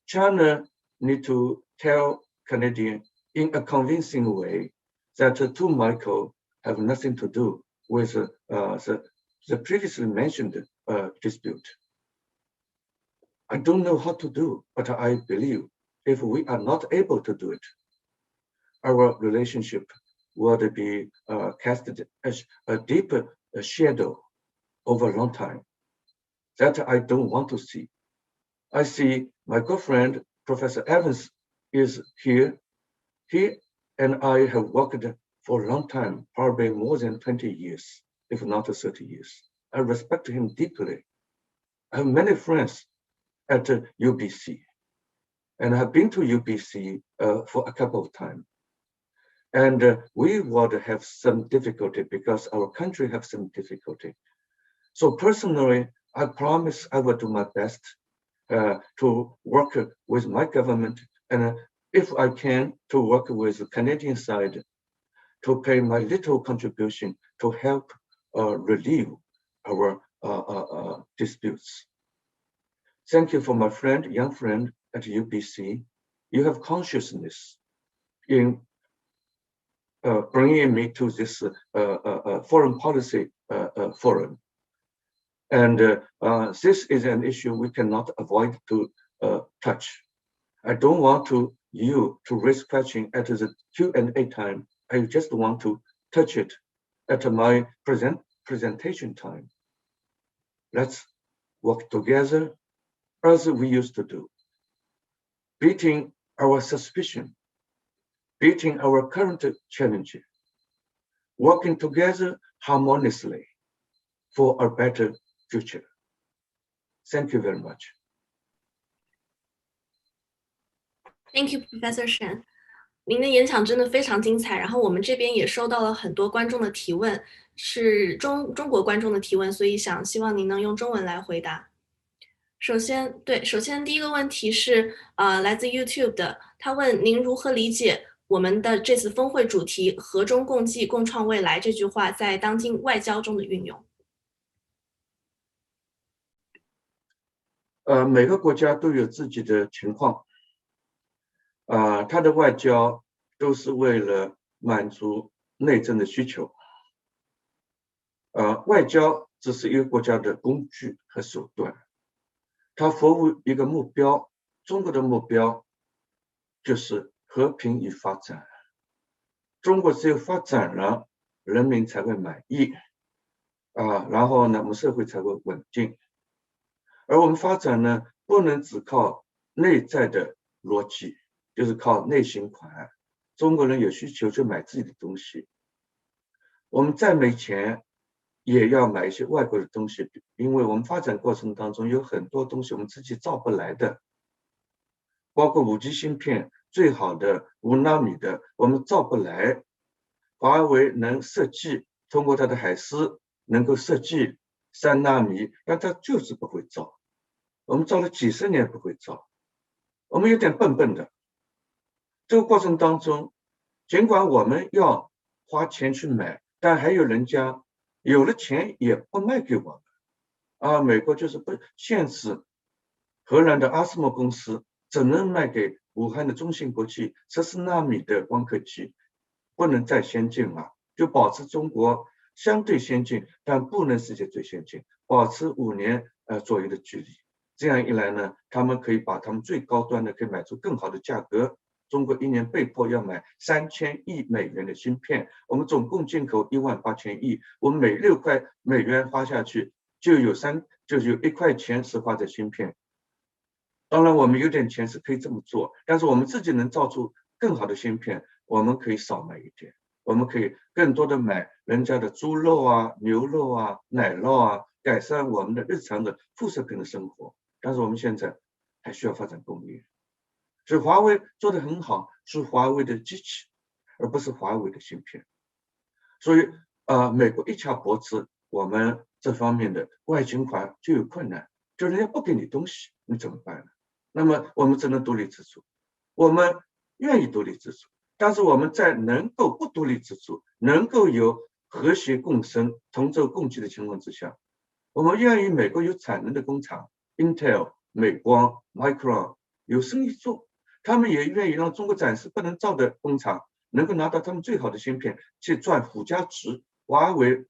China need to tell Canadian in a convincing way that 2 Michael have nothing to do with the previously mentioned dispute. I don't know how to do, but I believe if we are not able to do it, our relationship would be casted as a deep shadow over a long time. That I don't want to see. I see my good friend, Professor Evans, is here. He and I have worked for a long time, probably more than 20 years, if not 30 years. I respect him deeply. I have many friends at UBC, and I've been to UBC for a couple of times. And we would have some difficulty because our country has some difficulty. So personally, I promise I will do my best to work with my government, and if I can, to work with the Canadian side to pay my little contribution to help relieve our disputes. Thank you for my friend, young friend at UBC. You have consciousness in bringing me to this foreign policy forum. And this is an issue we cannot avoid to touch. I don't want you to raise question at the Q&A time. I just want to touch it at my presentation time. Let's work together as we used to do, beating our suspicion, beating our current challenge, working together harmoniously for a better future. Thank you very much. Thank you, Professor Shen. 您的演讲真的非常精彩，然后我们这边也收到了很多观众的提问，是中国观众的提问，所以希望您能用中文来回答。首先第一个问题是来自 YouTube 的，他问您如何理解我们的这次峰会主题"和中共济，共创未来"这句话在当今外交中的运用。每个国家都有自己的情况。它的外交都是为了满足内政的需求。外交只是一个国家的工具和手段，它服务一个目标。中国的目标就是和平与发展。中国只有发展了，人民才会满意，然后呢，我们社会才会稳定。而我们发展呢，不能只靠内在的逻辑。就是靠内循环，中国人有需求就买自己的东西。我们再没钱，也要买一些外国的东西，因为我们发展过程当中有很多东西我们自己造不来的，包括5G 芯片，最好的5纳米的我们造不来。华为能设计，通过它的海思能够设计3纳米，但它就是不会造。我们造了几十年不会造，我们有点笨笨的。这个过程当中，尽管我们要花钱去买，但还有人家有了钱也不卖给我们。美国就是不限制，荷兰的阿斯莫公司只能卖给武汉的中芯国际14纳米的光刻机，不能再先进了，就保持中国相对先进，但不能世界最先进，保持5年左右的距离。这样一来呢，他们可以把他们最高端的可以买出更好的价格。中国1年被迫要买3000亿美元的芯片，我们总共进口18000亿，我们每6块美元花下去，就有1块钱是花在芯片。当然，我们有点钱是可以这么做，但是我们自己能造出更好的芯片，我们可以少买一点，我们可以更多的买人家的猪肉啊、牛肉啊、奶酪啊，改善我们的日常的副食品的生活。但是我们现在还需要发展工业。所以华为做得很好，是华为的机器，而不是华为的芯片。所以美国一掐脖子，我们这方面的外循环就有困难，就人家不给你东西，你怎么办呢？那么我们只能独立自主，我们愿意独立自主，但是我们在能够不独立自主，能够有和谐共生、同舟共济的情况之下，我们愿意美国有产能的工厂 ，Intel、美光、Micron 有生意做。他们也愿意让中国展示不能造的工厂能够拿到他们最好的芯片去赚附加值。华为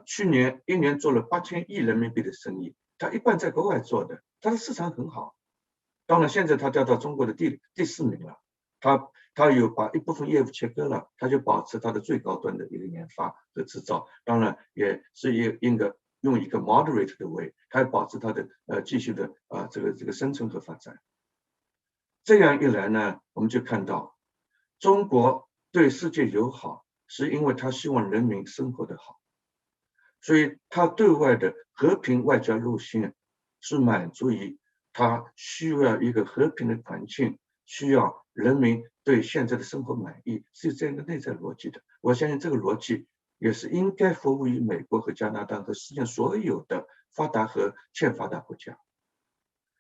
去年1年做了8000亿人民币的生意，它一半在国外做的，它的市场很好。当然现在它掉到中国的第4名了，它有把一部分业务切割了，它就保持它的最高端的一个研发和制造，当然也是用一个 moderate 的 way， 它还保持它的继续的这个生存和发展。这样一来呢，我们就看到中国对世界友好，是因为他希望人民生活得好，所以他对外的和平外交路线是满足于他需要一个和平的环境，需要人民对现在的生活满意，是有这样的内在逻辑的。我相信这个逻辑也是应该服务于美国和加拿大和世界所有的发达和欠发达国家。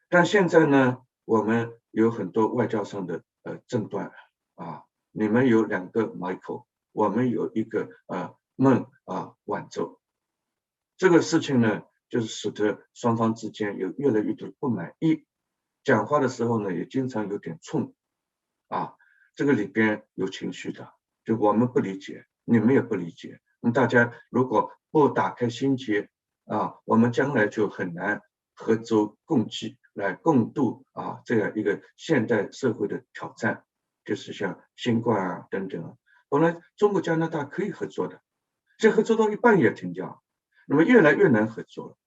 但现在呢，我们有很多外交上的争端啊，你们有2个 Michael， 我们有一个孟晚舟，这个事情呢，就是使得双方之间有越来越多的不满意，讲话的时候呢，也经常有点冲啊，这个里边有情绪的，就我们不理解，你们也不理解，大家如果不打开心结啊，我们将来就很难合舟共济，来共度这样一个现代社会的挑战，就是像新冠等等。本来中国加拿大可以合作的，这合作到一半也停掉，那么越来越难合作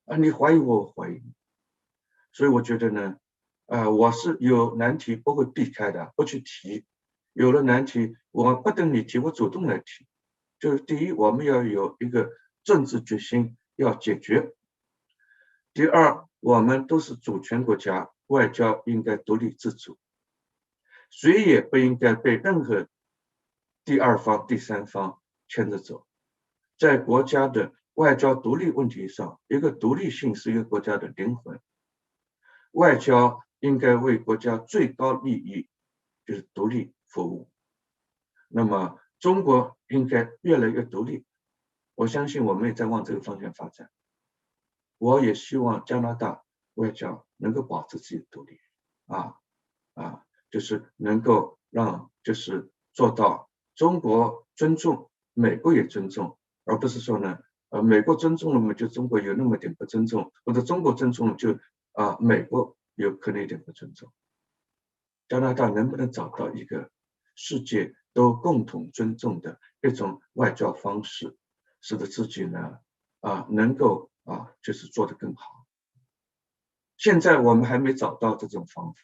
了你怀疑我，我怀疑你。所以我觉得呢，我是有难题不会避开的，不去提。有了难题，我不等你提，我主动来提。就是第一，我们要有一个政治决心要解决。第二，我们都是主权国家，外交应该独立自主，谁也不应该被任何第二方、第三方牵着走。在国家的外交独立问题上，一个独立性是一个国家的灵魂。外交应该为国家最高利益，就是独立服务。那么中国应该越来越独立，我相信我们也在往这个方向发展。我也希望加拿大外交能够保持自己的独立就是能够让就是做到中国尊重，美国也尊重，而不是说呢美国尊重了嘛，就中国有那么点不尊重，或者中国尊重了就美国有可能一点不尊重。加拿大能不能找到一个世界都共同尊重的一种外交方式，使得自己呢能够就是做得更好。现在我们还没找到这种方法，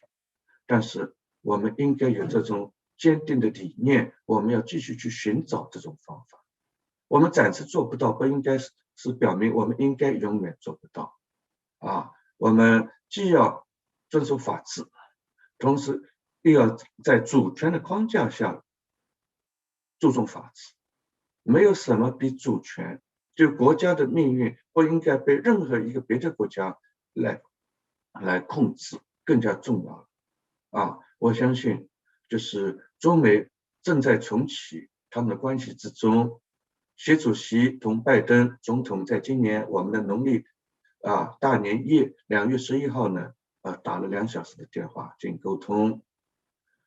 但是我们应该有这种坚定的理念，我们要继续去寻找这种方法。我们暂时做不到，不应该是表明我们应该永远做不到我们既要遵守法治，同时又要在主权的框架下注重法治。没有什么比主权，就国家的命运不应该被任何一个别的国家来控制更加重要我相信就是中美正在重启他们的关系之中。习主席同拜登总统在今年我们的农历大年夜2月11号呢打了2小时的电话进行沟通。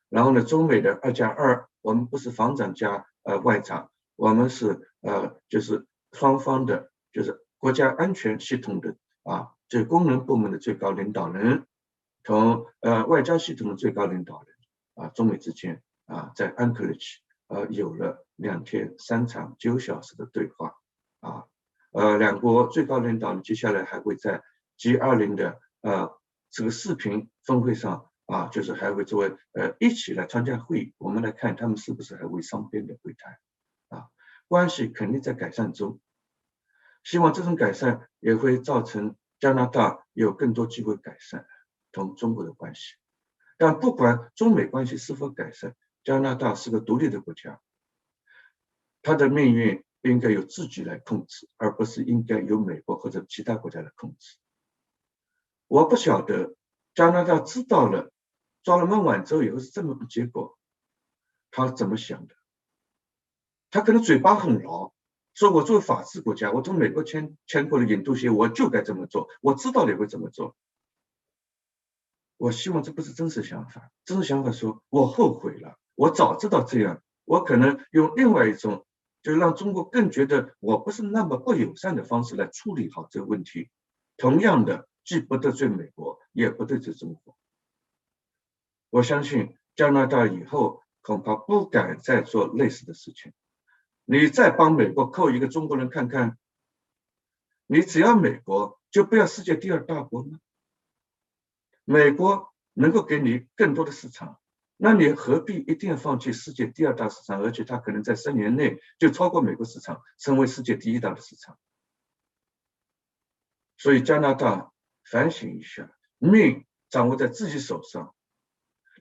然后呢，中美的2+2，我们不是防长加外长，我们是就是双方的，就是国家安全系统的这功能部门的最高领导人同外交系统的最高领导人中美之间在安克雷奇有了2天3场9小时的对话两国最高领导人接下来还会在 G20 的这个视频峰会上就是还会作为一起来参加会议，我们来看他们是不是还会双边的会谈关系肯定在改善中，希望这种改善也会造成加拿大有更多机会改善同中国的关系。但不管中美关系是否改善，加拿大是个独立的国家，它的命运应该由自己来控制，而不是应该由美国或者其他国家来控制。我不晓得加拿大知道了抓了孟晚舟以后是这么个结果，他怎么想的？他可能嘴巴很牢，说我作为法治国家，我从美国签过了引渡协议，我就该这么做，我知道你会这么做。我希望这不是真实想法，真实想法说我后悔了，我早知道这样，我可能用另外一种就是让中国更觉得我不是那么不友善的方式来处理好这个问题，同样的既不得罪美国也不得罪中国。我相信加拿大以后恐怕不敢再做类似的事情。你再帮美国扣一个中国人看看，你只要美国就不要世界第2大国吗？美国能够给你更多的市场，那你何必一定要放弃世界第2大市场，而且它可能在3年内就超过美国市场，成为世界第1大的市场？所以加拿大反省一下，命掌握在自己手上。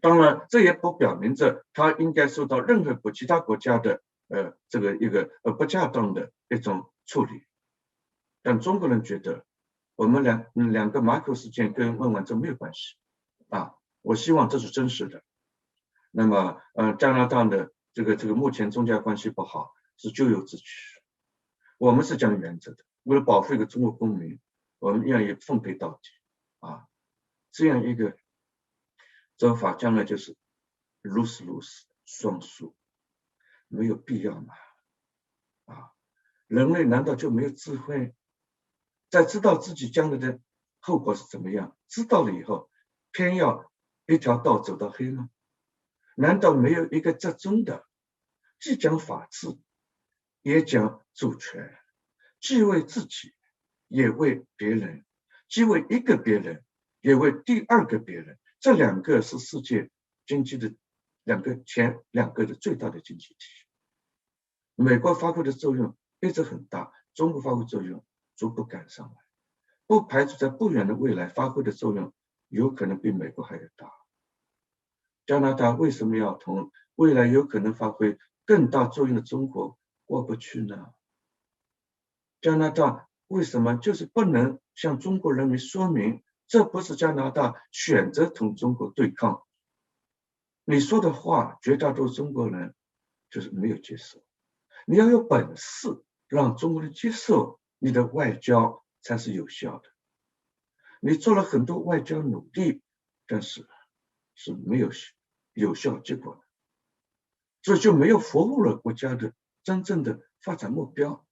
当然，这也不表明着它应该受到任何其他国家的这个一个不恰当的一种处理。但中国人觉得，我们两个马口事件跟孟晚舟没有关系啊。我希望这是真实的。那么，加拿大的这个目前中加关系不好是咎由自取。我们是讲原则的，为了保护一个中国公民，我们愿意奉陪到底啊。这样一个走法，将来就是 lose 双输，没有必要嘛啊！人类难道就没有智慧，在知道自己将来的后果是怎么样，知道了以后，偏要一条道走到黑吗？难道没有一个折中的，既讲法治，也讲主权，既为自己，也为别人，既为一个别人，也为第2个别人？这2个是世界经济的前2个的最大的经济体。美国发挥的作用一直很大，中国发挥作用逐步赶上来，不排除在不远的未来发挥的作用有可能比美国还要大。加拿大为什么要同未来有可能发挥更大作用的中国过不去呢？加拿大为什么就是不能向中国人民说明，这不是加拿大选择同中国对抗？你说的话，绝大多数中国人就是没有接受。你要有本事让中国人接受，你的外交才是有效的。你做了很多外交努力，但是没有有效结果的，这就没有服务了国家的真正的发展目标。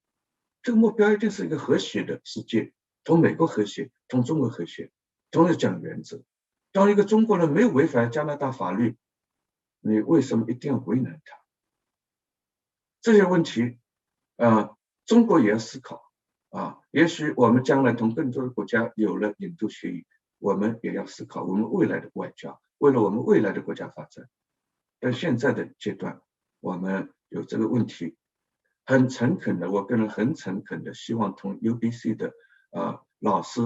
这个目标一定是一个和谐的世界，同美国和谐，同中国和谐，同时讲原则。当一个中国人没有违反加拿大法律，你为什么一定要为难他？这些问题中国也要思考啊。也许我们将来同更多的国家有了引渡协议，我们也要思考我们未来的外交，为了我们未来的国家发展。但现在的阶段，我们有这个问题，很诚恳的，我个人很诚恳的希望同 UBC 的老师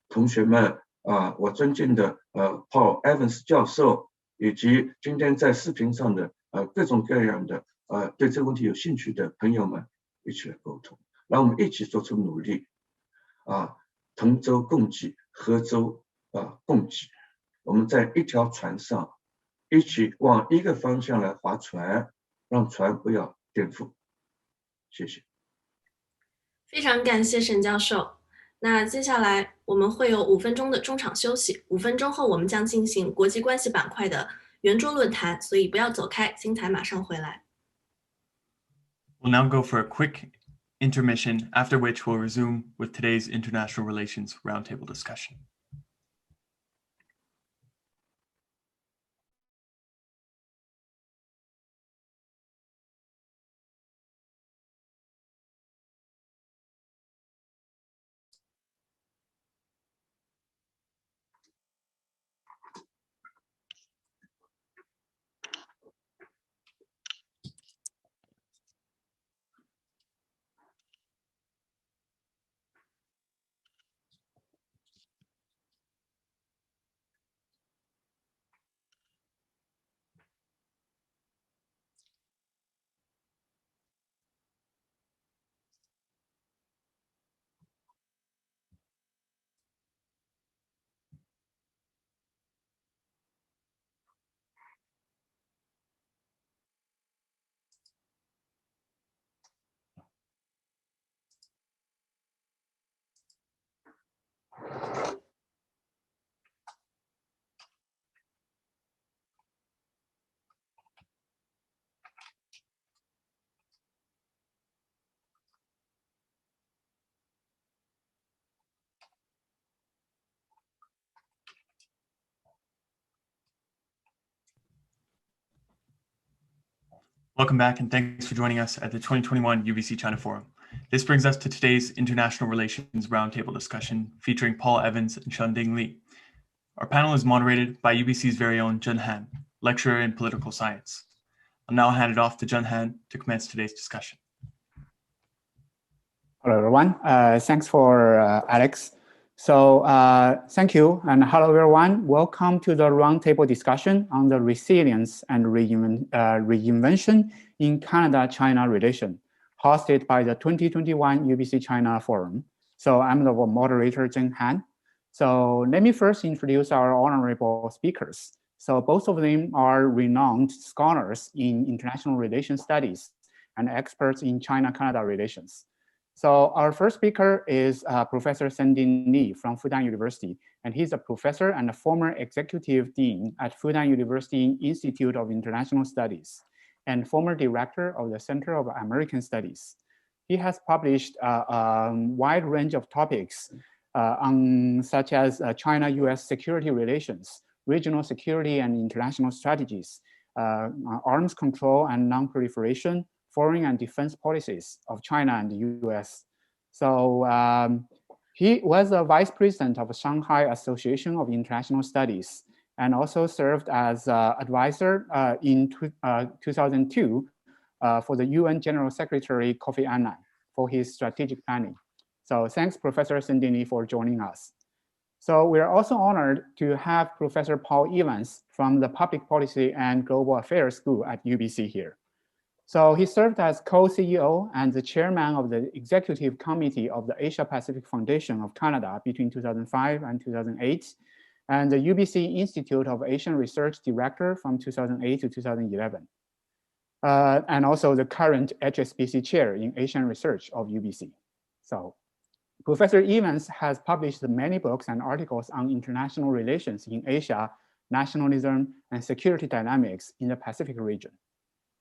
同学们我尊敬的Paul Evans 教授，以及今天在视频上的各种各样的对这个问题有兴趣的朋友们一起来沟通，让我们一起做出努力同舟共济，合舟共济。我们在一条船上一起往一个方向来划船，让船不要颠覆。谢谢。非常感谢沈教授。那接下来我们会有5分钟的中场休息，5分钟后我们将进行国际关系板块的圆桌论坛，所以不要走开，精彩马上回来。We'll now go for a quick intermission, after which we'll resume with today's International Relations Roundtable Discussion. Welcome back, and thanks for joining us at the 2021 UBC China Forum. This brings us to today's International Relations Roundtable Discussion featuring Paul Evans and Shen Dingli. Our panel is moderated by UBC's very own Zhen Han. lecturer in political science. I'll now hand it off to Zhenghan to commence today's discussion. Hello, everyone. Thanks for Alex. So thank you, and hello, everyone. Welcome to the roundtable discussion on the resilience and reinvention in Canada-China relation, hosted by the 2021 UBC China Forum. So I'm the moderator, Zhenghan. So let me first introduce our honorable speakers. So both of them are renowned scholars in international relations studies and experts in China-Canada relations. So our first speaker is Professor Dingli from Fudan University, and he's a professor and a former executive dean at Fudan University Institute of International Studies and former director of the Center of American Studies. He has published a wide range of topics on such as China-US security relations, regional security and international strategies, arms control and non-proliferation, foreign and defense policies of China and the US. So he was a vice president of Shanghai Association of International Studies and also served as advisor in 2002 for the UN General Secretary Kofi Annan for his strategic planning. So thanks, Professor Dingli, for joining us. So we are also honored to have Professor Paul Evans from the Public Policy and Global Affairs School at UBC here. So he served as co-CEO and the chairman of the executive committee of the Asia Pacific Foundation of Canada between 2005 and 2008, and the UBC Institute of Asian Research director from 2008 to 2011, and also the current HSBC chair in Asian research of UBC. So Professor Evans has published many books and articles on international relations in Asia, nationalism, and security dynamics in the Pacific region.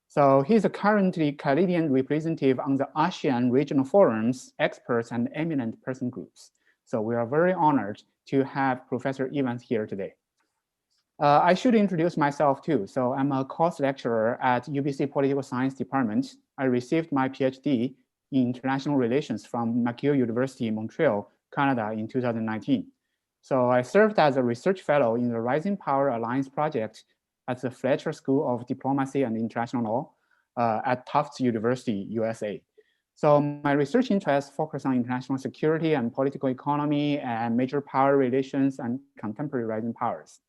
So he's currently Canadian representative on the ASEAN regional forums, experts, and eminent person groups. So we are very honored to have Professor Evans here today. I should introduce myself too. So I'm a course lecturer at UBC Political Science Department. I received my PhD in international relations from McGill University in Montreal, Canada in 2019. So I served as a research fellow in the Rising Power Alliance project at the Fletcher School of Diplomacy and International Law at Tufts University, USA. So my research interests focus on international security and political economy and major power relations and contemporary rising powers.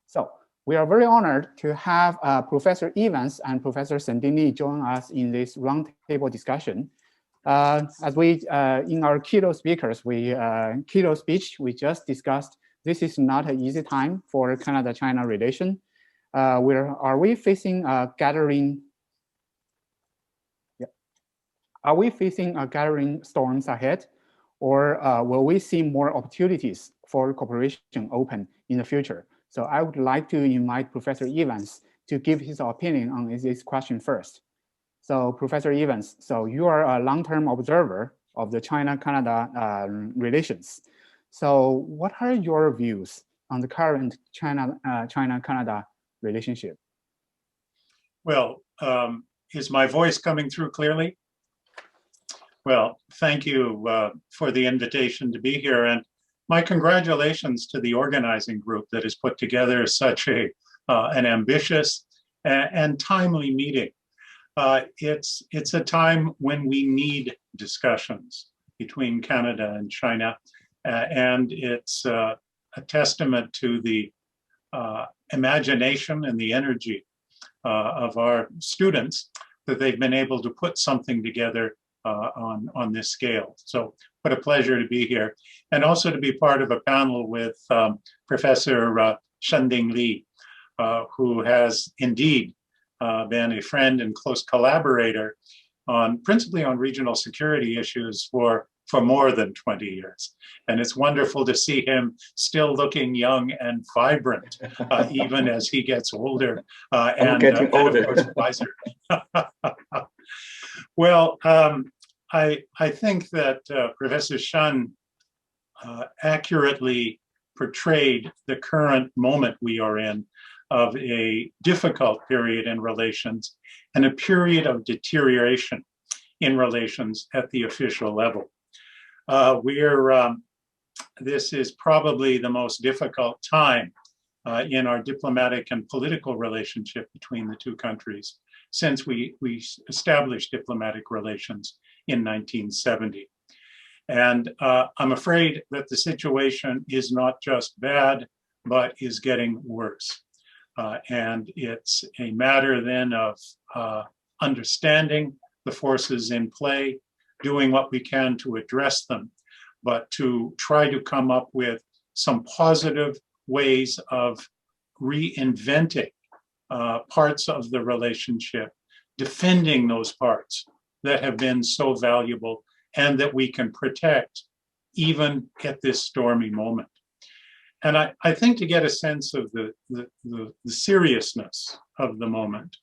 So we are very honored to have Professor Evans and Professor Dingli join us in this roundtable discussion. As we, in our keynote speech, we just discussed, this is not an easy time for Canada-China relation. Are we facing a gathering storms ahead, or will we see more opportunities for cooperation open in the future? So I would like to invite Professor Evans to give his opinion on this question first. So Professor Evans, so you are a long-term observer of the China-Canada relations. So what are your views on the current China-Canada relationship? Well, is my voice coming through clearly? Well, thank you for the invitation to be here, and my congratulations to the organizing group that has put together such an ambitious and timely meeting. It's a time when we need discussions between Canada and China, and it's a testament to the imagination and the energy of our students that they've been able to put something together on this scale. So what a pleasure to be here, and also to be part of a panel with Professor Shen Dingli, who has indeed been a friend and close collaborator principally on regional security issues for more than 20 years. And it's wonderful to see him still looking young and vibrant, even as he gets older and of course wiser. Well, I think that Professor Shen accurately portrayed the current moment we are in of a difficult period in relations and a period of deterioration in relations at the official level. This is probably the most difficult time in our diplomatic and political relationship between the two countries since we established diplomatic relations in 1970. And I'm afraid that the situation is not just bad, but is getting worse. And it's a matter then of understanding the forces in play, doing what we can to address them, but to try to come up with some positive ways of reinventing parts of the relationship, defending those parts that have been so valuable and that we can protect even at this stormy moment. And I think to get a sense of the seriousness of the moment,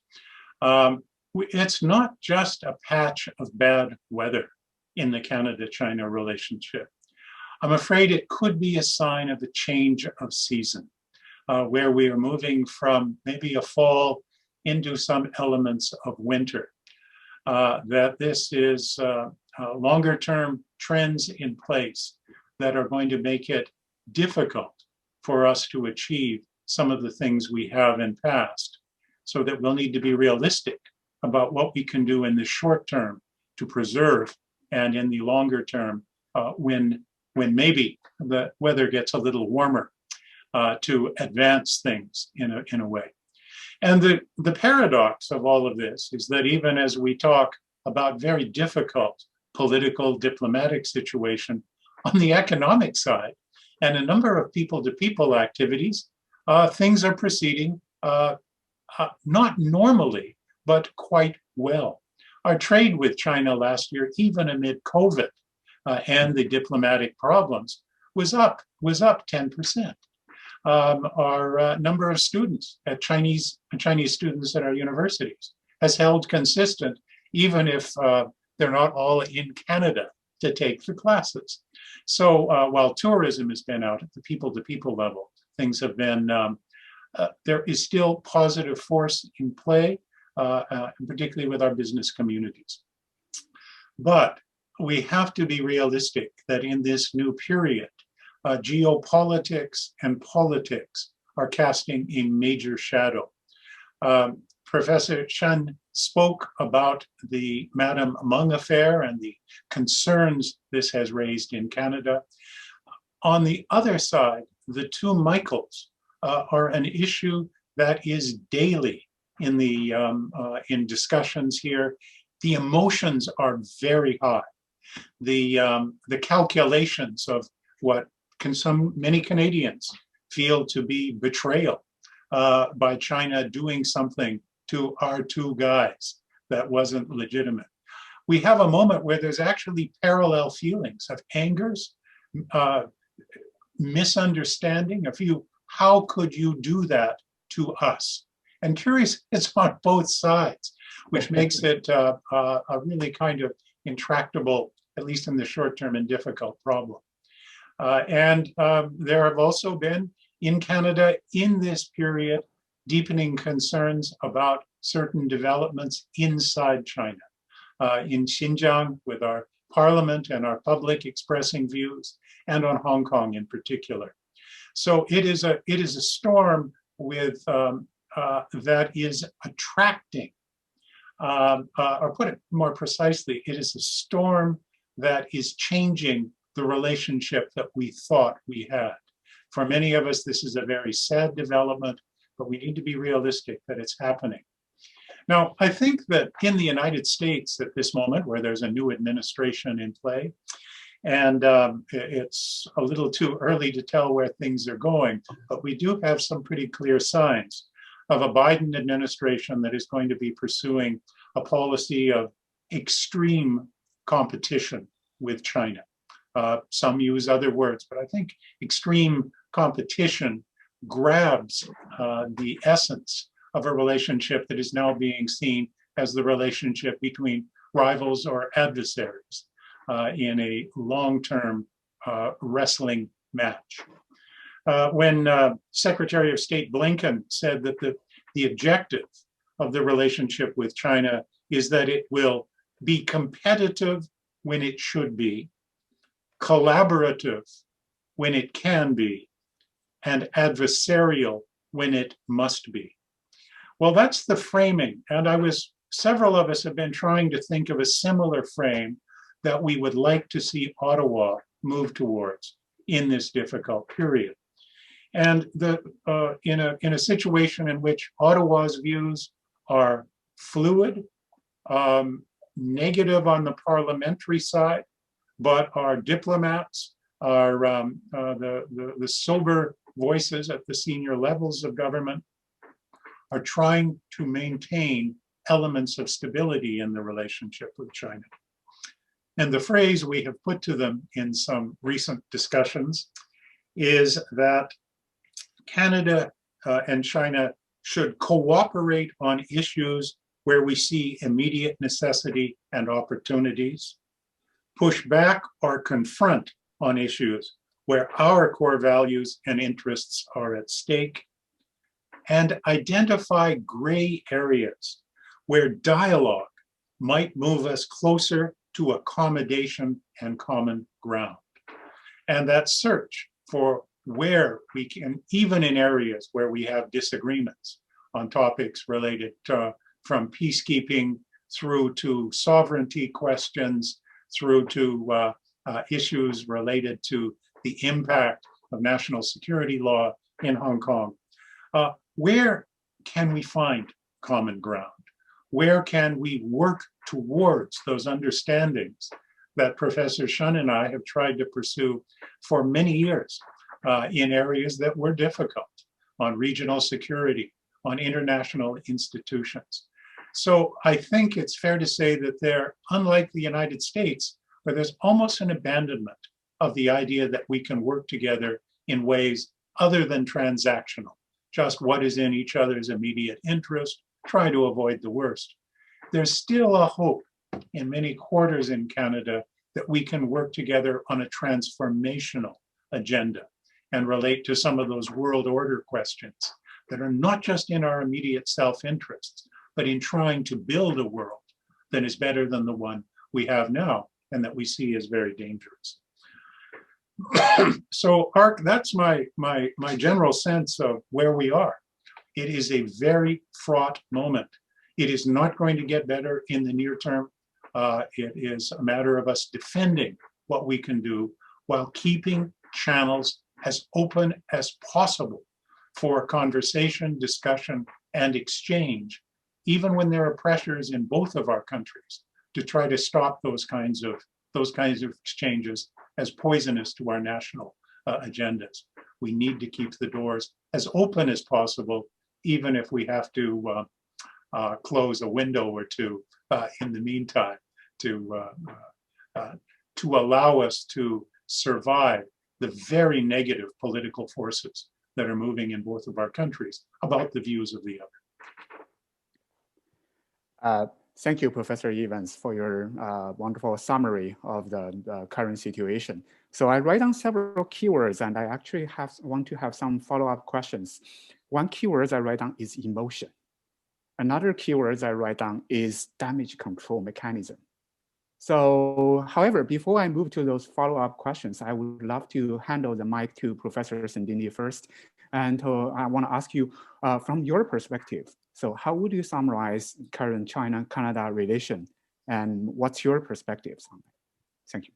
it's not just a patch of bad weather in the Canada-China relationship. I'm afraid it could be a sign of a change of season, where we are moving from maybe a fall into some elements of winter. That this is longer-term trends in place that are going to make it difficult for us to achieve some of the things we have in past, so that we'll need to be realistic about what we can do in the short term to preserve, and in the longer term, when maybe the weather gets a little warmer, to advance things in a way. And the paradox of all of this is that even as we talk about very difficult political, diplomatic situation, on the economic side, and a number of people-to-people activities, things are proceeding not normally, but quite well. Our trade with China last year, even amid COVID and the diplomatic problems, was up 10%. Our number of students at Chinese students at our universities has held consistent, even if they're not all in Canada to take the classes. So while tourism has been out at the people-to-people level, things have been, there is still positive force in play, particularly with our business communities. But we have to be realistic that in this new period, geopolitics and politics are casting a major shadow. Professor Shen spoke about the Madame Meng affair and the concerns this has raised in Canada. On the other side, the two Michaels are an issue that is daily in the in discussions here. The emotions are very high. The calculations of what many Canadians feel to be betrayal by China doing something to our two guys that wasn't legitimate. We have a moment where there's actually parallel feelings of angers, misunderstanding, how could you do that to us? And curious, it's on both sides, which makes it a really kind of intractable, at least in the short term, and difficult problem. And there have also been, in Canada, in this period, deepening concerns about certain developments inside China. In Xinjiang, with our parliament and our public expressing views, and on Hong Kong in particular. So it is a storm with that is attracting, or put it more precisely, it is a storm that is changing the relationship that we thought we had. For many of us, this is a very sad development, but we need to be realistic that it's happening. Now, I think that in the United States at this moment, where there's a new administration in play, and it's a little too early to tell where things are going, but we do have some pretty clear signs of a Biden administration that is going to be pursuing a policy of extreme competition with China. Some use other words, but I think extreme competition grabs the essence of a relationship that is now being seen as the relationship between rivals or adversaries in a long-term wrestling match. When Secretary of State Blinken said that the objective of the relationship with China is that it will be competitive when it should be, collaborative when it can be, and adversarial when it must be. Well, that's the framing. And several of us have been trying to think of a similar frame that we would like to see Ottawa move towards in this difficult period. And in a situation in which Ottawa's views are fluid, negative on the parliamentary side, but our diplomats, the sober voices at the senior levels of government are trying to maintain elements of stability in the relationship with China. And the phrase we have put to them in some recent discussions is that Canada and China should cooperate on issues where we see immediate necessity and opportunities, push back or confront on issues where our core values and interests are at stake, and identify gray areas where dialogue might move us closer to accommodation and common ground. And that search for where we can, even in areas where we have disagreements on topics related from peacekeeping through to sovereignty questions, through to issues related to the impact of national security law in Hong Kong. Where can we find common ground? Where can we work towards those understandings that Professor Shen and I have tried to pursue for many years in areas that were difficult, on regional security, on international institutions? So I think it's fair to say that they're, unlike the United States, where there's almost an abandonment of the idea that we can work together in ways other than transactional, just what is in each other's immediate interest, try to avoid the worst. There's still a hope in many quarters in Canada that we can work together on a transformational agenda and relate to some of those world order questions that are not just in our immediate self-interests, but in trying to build a world that is better than the one we have now and that we see as very dangerous. So that's my general sense of where we are. It is a very fraught moment. It is not going to get better in the near term. It is a matter of us defending what we can do while keeping channels as open as possible for conversation, discussion, and exchange, even when there are pressures in both of our countries to try to stop those kinds of exchanges as poisonous to our national agendas. We need to keep the doors as open as possible, even if we have to close a window or two in the meantime to allow us to survive the very negative political forces that are moving in both of our countries about the views of the other. Thank you, Professor Evans, for your wonderful summary of the current situation. So I write down several keywords, and I actually want to have some follow-up questions. One keyword I write down is emotion. Another keyword I write down is damage control mechanism. So, however, before I move to those follow-up questions, I would love to handle the mic to Professor Dingli first. And I want to ask you, from your perspective, so how would you summarize current China-Canada relation, and what's your perspectives on that? Thank you.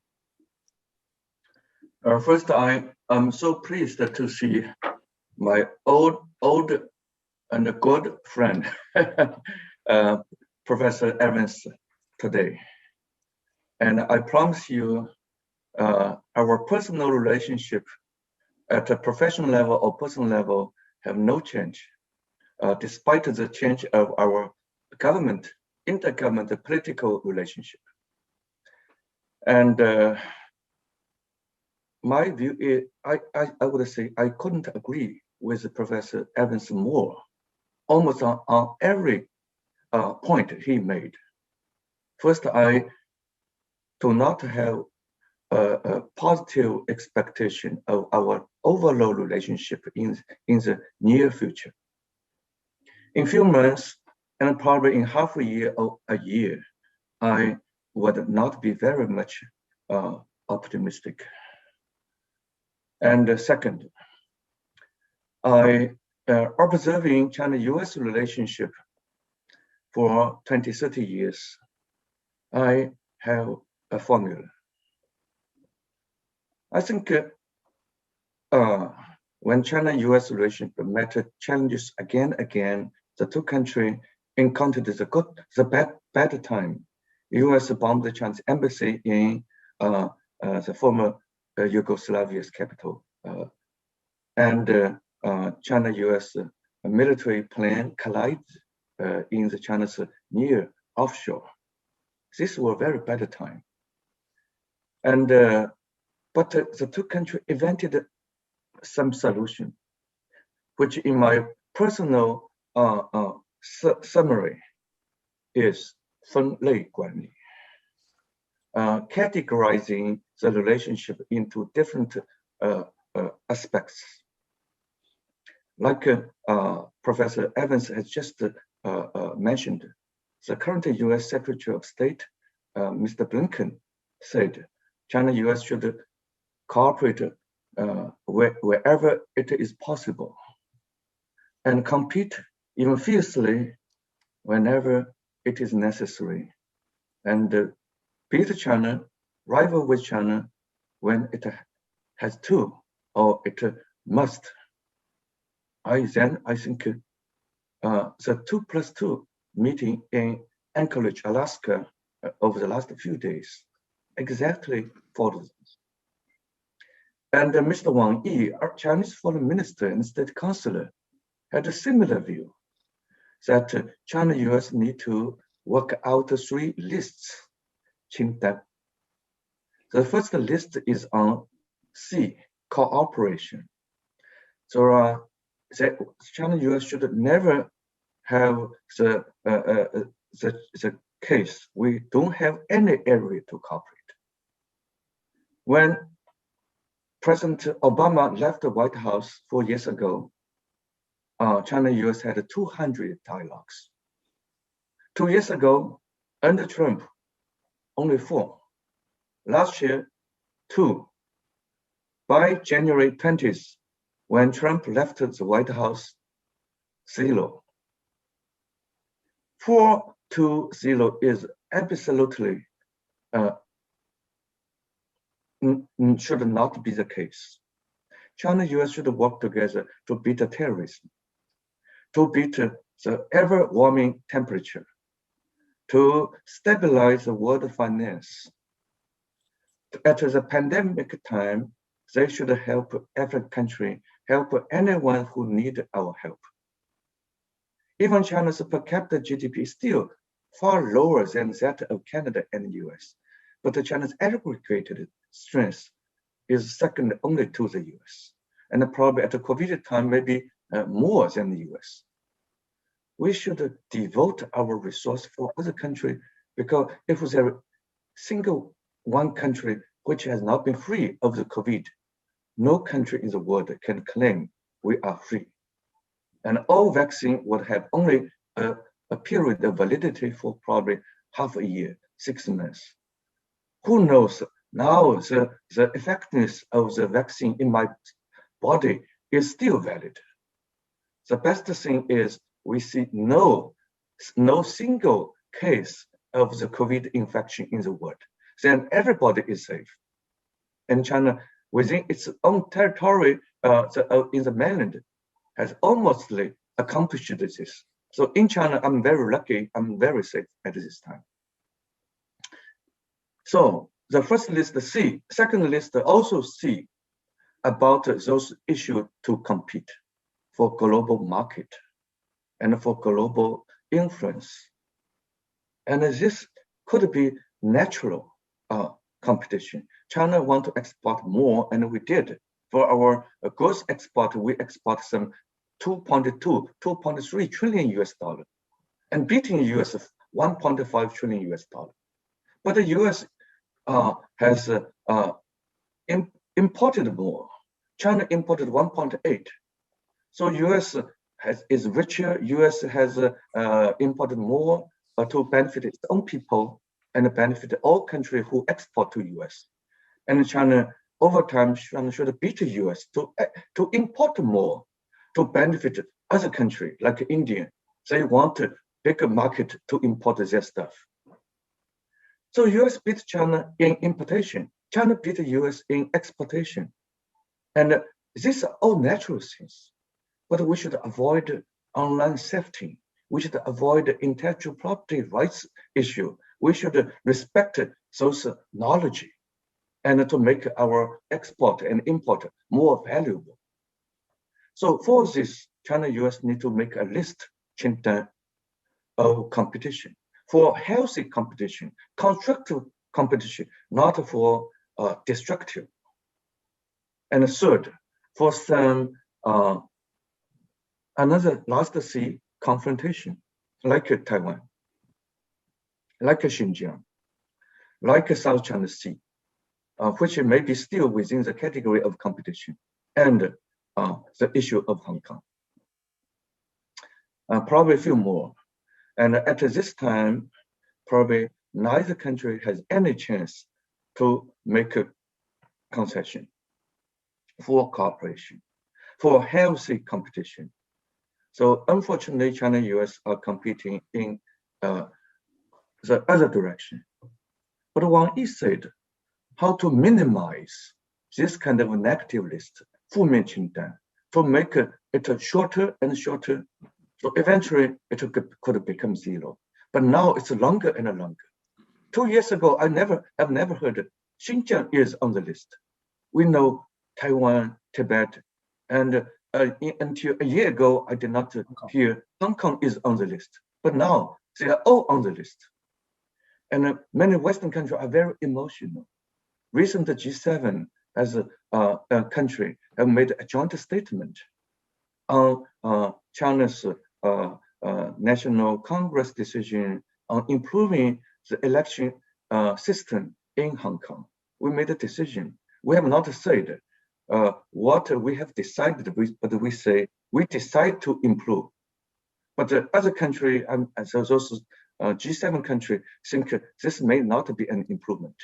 First, I'm so pleased to see my old and good friend, Professor Evans, today. And I promise you, our personal relationship at a professional level or personal level have no change, despite the change of our government, intergovernmental political relationship. And my view is, I would say I couldn't agree with Professor Evans more, almost on every point he made. First, I do not have a positive expectation of our overall relationship in the near future. In few months, and probably in half a year or a year, I would not be very much optimistic. And second, I observing China-US relationship for 20, 30 years, I have a formula. I think when China-US relationship met challenges again, the two countries encountered the bad time. US bombed the Chinese embassy in the former Yugoslavia's capital. And China-US military plane collided in the China's near offshore. This was a very bad time. And but the two countries invented some solution, which in my personal summary is 分类管理, categorizing the relationship into different aspects. Like Professor Evans has just mentioned, the current US Secretary of State, Mr. Blinken, said China-US should cooperate wherever it is possible and compete even fiercely whenever it is necessary, and beat China, rival with China when it has to or it must. I think the 2+2 meeting in Anchorage, Alaska over the last few days exactly follows this. And Mr. Wang Yi, our Chinese foreign minister and state councilor, had a similar view that China-US need to work out 3 lists. 清单. The first list is on C, cooperation. So China-US should never have the case we don't have any area to cooperate. When President Obama left the White House 4 years ago, China-US had 200 dialogues. 2 years ago, under Trump, only 4. Last year, 2. By January 20th, when Trump left the White House, 0. 4 to 0 is absolutely should not be the case. China-US should work together to beat terrorism, to beat the ever-warming temperature, to stabilize the world finance. At the pandemic time, they should help every country, help anyone who needs our help. Even China's per capita GDP is still far lower than that of Canada and the US, but China's aggregated strength is second only to the US, and probably at the COVID time, maybe more than the US. We should devote our resource for other countries, because if there is single one country which has not been free of the COVID, no country in the world can claim we are free. And all vaccine would have only a period of validity for probably half a year, 6 months. Who knows? Now the effectiveness of the vaccine in my body is still valid. The best thing is we see no single case of the COVID infection in the world. Then everybody is safe. And China, within its own territory in the mainland, has almost accomplished this. So in China, I'm very lucky, I'm very safe at this time. So the first list, the C. Second list, also C, about those issues to compete for global market and for global influence. And this could be natural competition. China want to export more, and we did. For our goods export, we export some 2.3 trillion US dollar, and beating US 1.5 trillion US dollar. But the US has imported more. China imported 1.8. So US is richer. US has imported more to benefit its own people and benefit all countries who export to US. And China, over time, China should beat the US to import more, to benefit other countries like India. They want a bigger market to import their stuff. So US beat China in importation. China beat the US in exportation. And these are all natural things. But we should avoid online safety. We should avoid intellectual property rights issue. We should respect those knowledge and to make our export and import more valuable. So for this, China-US need to make a list of competition for healthy competition, constructive competition, not for destructive. And third, for some another last C, confrontation, like Taiwan, like Xinjiang, like South China Sea, which may be still within the category of competition, and the issue of Hong Kong. Probably a few more. And at this time, probably neither country has any chance to make a concession for cooperation, for healthy competition. So unfortunately, China and US are competing in the other direction. But Wang Yi said how to minimize this kind of negative list, 负面清单, to make it shorter and shorter. So eventually it could become zero. But now it's longer and longer. 2 years ago, I've never heard Xinjiang is on the list. We know Taiwan, Tibet, and until a year ago, I did not hear Hong Kong is on the list. But now they are all on the list. And many Western countries are very emotional. Recent G7 as a country have made a joint statement on China's National Congress decision on improving the election system in Hong Kong. We made a decision. We have not said what we have decided, but we say we decide to improve. But the other country, so those G7 countries think this may not be an improvement.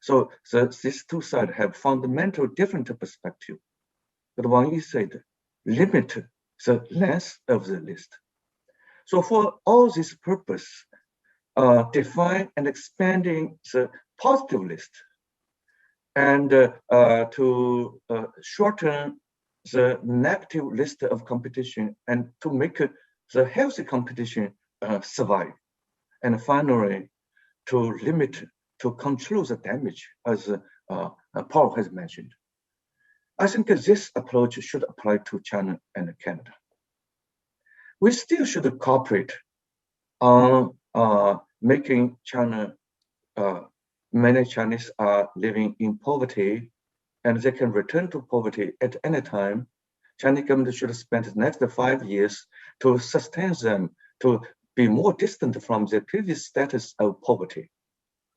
So these two sides have fundamental different perspective. But Wang Yi said, limit the length of the list. So for all this purpose, define and expanding the positive list and to shorten the negative list of competition and to make the healthy competition survive. And finally, to limit, to control the damage, as Paul has mentioned. I think this approach should apply to China and Canada. We still should cooperate on making China, many Chinese are living in poverty and they can return to poverty at any time. Chinese government should spend the next 5 years to sustain them, to be more distant from their previous status of poverty.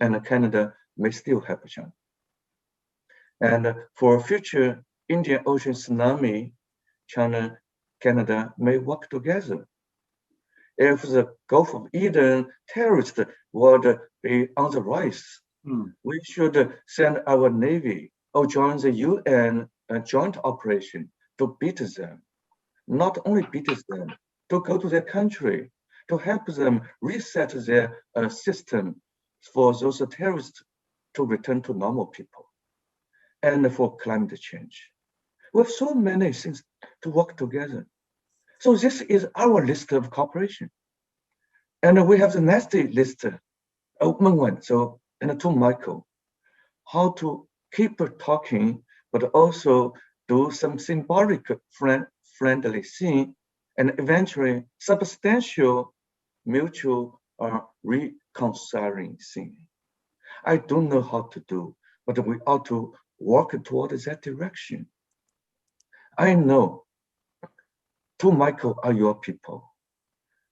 And Canada may still help China. And for future Indian Ocean tsunami, China, Canada may work together. If the Gulf of Eden terrorists would be on the rise, we should send our Navy or join the UN joint operation to beat them. Not only beat them, to go to their country, to help them reset their system for those terrorists to return to normal people, and for climate change. We have so many things to work together. So this is our list of cooperation. And we have the next list of Mengwen, so, and to Michael, how to keep talking, but also do some symbolic friendly thing, and eventually substantial mutual reconciling thing. I don't know how to do, but we ought to work towards that direction. I know two Michael are your people,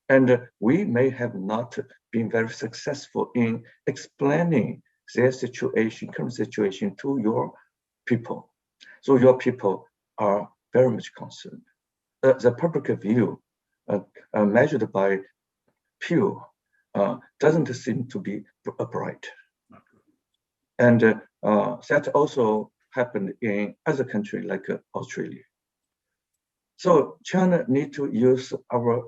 and we may have not been very successful in explaining their situation, current situation to your people. So your people are very much concerned. The public view measured by Pew doesn't seem to be bright. And that also happened in other countries like Australia. So China needs to use our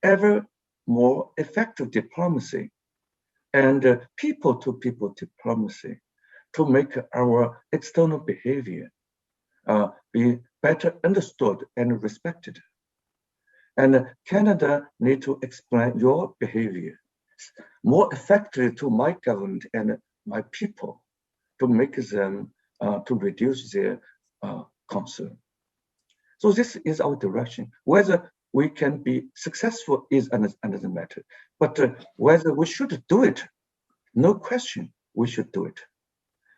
ever more effective diplomacy and people-to-people diplomacy to make our external behavior be better understood and respected. And Canada needs to explain your behavior more effectively to my government and my people to make them to reduce their concern. So this is our direction. Whether we can be successful is another matter, but whether we should do it, no question, we should do it.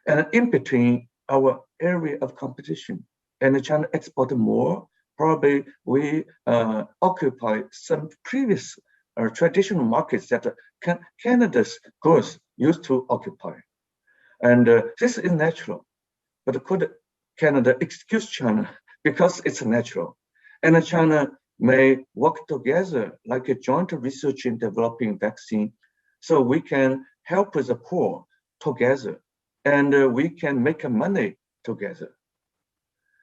And in between our area of competition and China export more, probably we occupy some previous traditional markets that Canada's goods used to occupy. And this is natural, but could Canada excuse China because it's natural? And China may work together like a joint research in developing vaccine, so we can help the poor together, and we can make money together.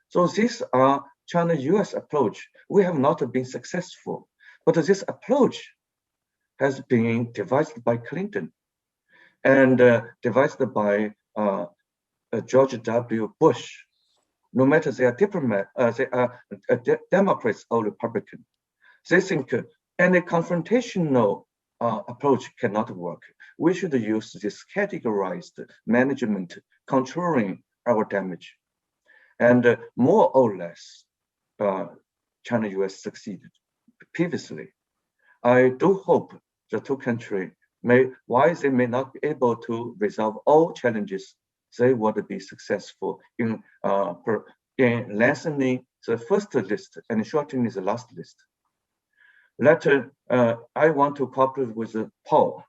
So these are China-US approach. We have not been successful, but this approach has been devised by Clinton and devised by George W. Bush. No matter they are they are Democrats or Republican, they think any confrontational approach cannot work. We should use this categorized management controlling our damage. And more or less, China-US succeeded previously. I do hope the two countries while they may not be able to resolve all challenges, they would be successful in lengthening the first list and shortening the last list. Later, I want to cooperate with Paul.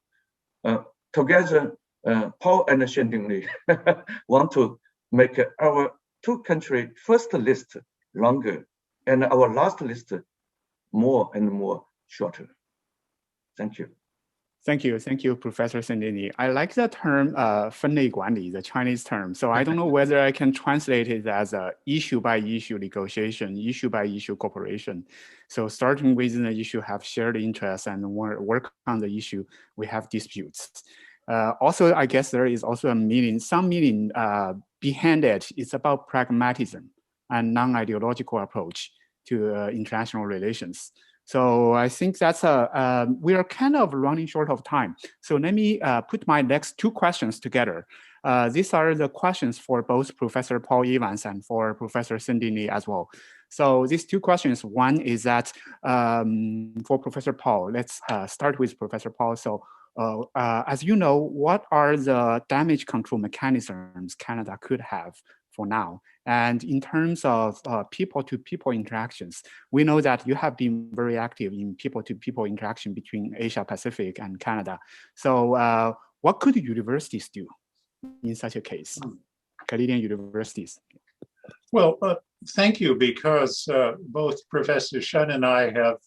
Together, Paul and Shen Dingli want to make our two country first list longer and our last list more and more shorter. Thank you. Thank you, Professor Dingli. I like the term 分类管理, the Chinese term. So I don't know whether I can translate it as a issue-by-issue negotiation, issue-by-issue cooperation. So starting with the issue, have shared interests and work on the issue, we have disputes. Also, I guess there is also some meaning behind it. It's about pragmatism and non-ideological approach to international relations. So I think that's we are kind of running short of time. So let me put my next two questions together. These are the questions for both Professor Paul Evans and for Professor Shen Dingli as well. So these two questions, one is that for Professor Paul, let's start with Professor Paul. So as you know, what are the damage control mechanisms Canada could have for now? And in terms of people-to-people interactions, we know that you have been very active in people-to-people interaction between Asia Pacific and Canada. So what could universities do in such a case, Canadian universities? Well, thank you, because both Professor Shen and I have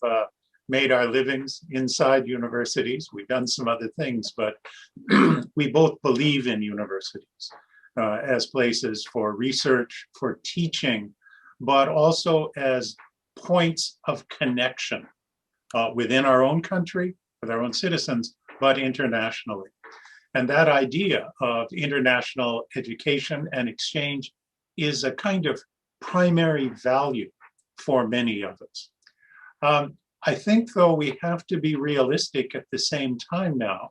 made our livings inside universities. We've done some other things, but we both believe in universities as places for research, for teaching, but also as points of connection within our own country, with our own citizens, but internationally. And that idea of international education and exchange is a kind of primary value for many of us. I think, though, we have to be realistic at the same time now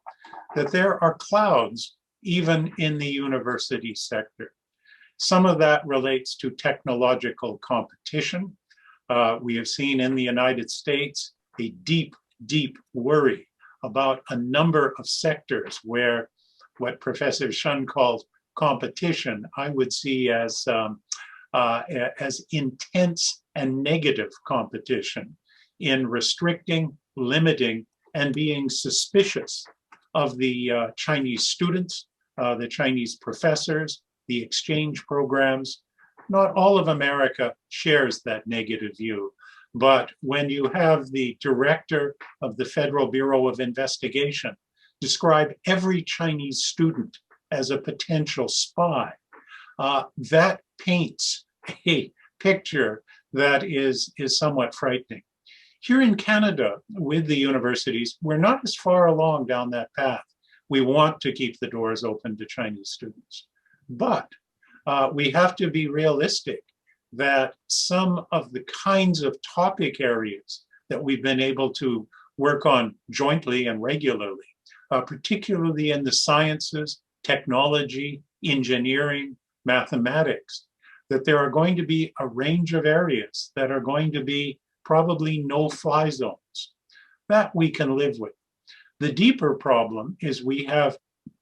that there are clouds even in the university sector. Some of that relates to technological competition. We have seen in the United States a deep, deep worry about a number of sectors where what Professor Shen called competition, I would see as intense and negative competition in restricting, limiting, and being suspicious of the Chinese students, the Chinese professors, the exchange programs. Not all of America shares that negative view, but when you have the director of the Federal Bureau of Investigation describe every Chinese student as a potential spy, that paints a picture that is somewhat frightening. Here in Canada, with the universities, we're not as far along down that path. We want to keep the doors open to Chinese students. But we have to be realistic that some of the kinds of topic areas that we've been able to work on jointly and regularly, particularly in the sciences, technology, engineering, mathematics, that there are going to be a range of areas that are going to be probably no-fly zones. That we can live with. The deeper problem is we have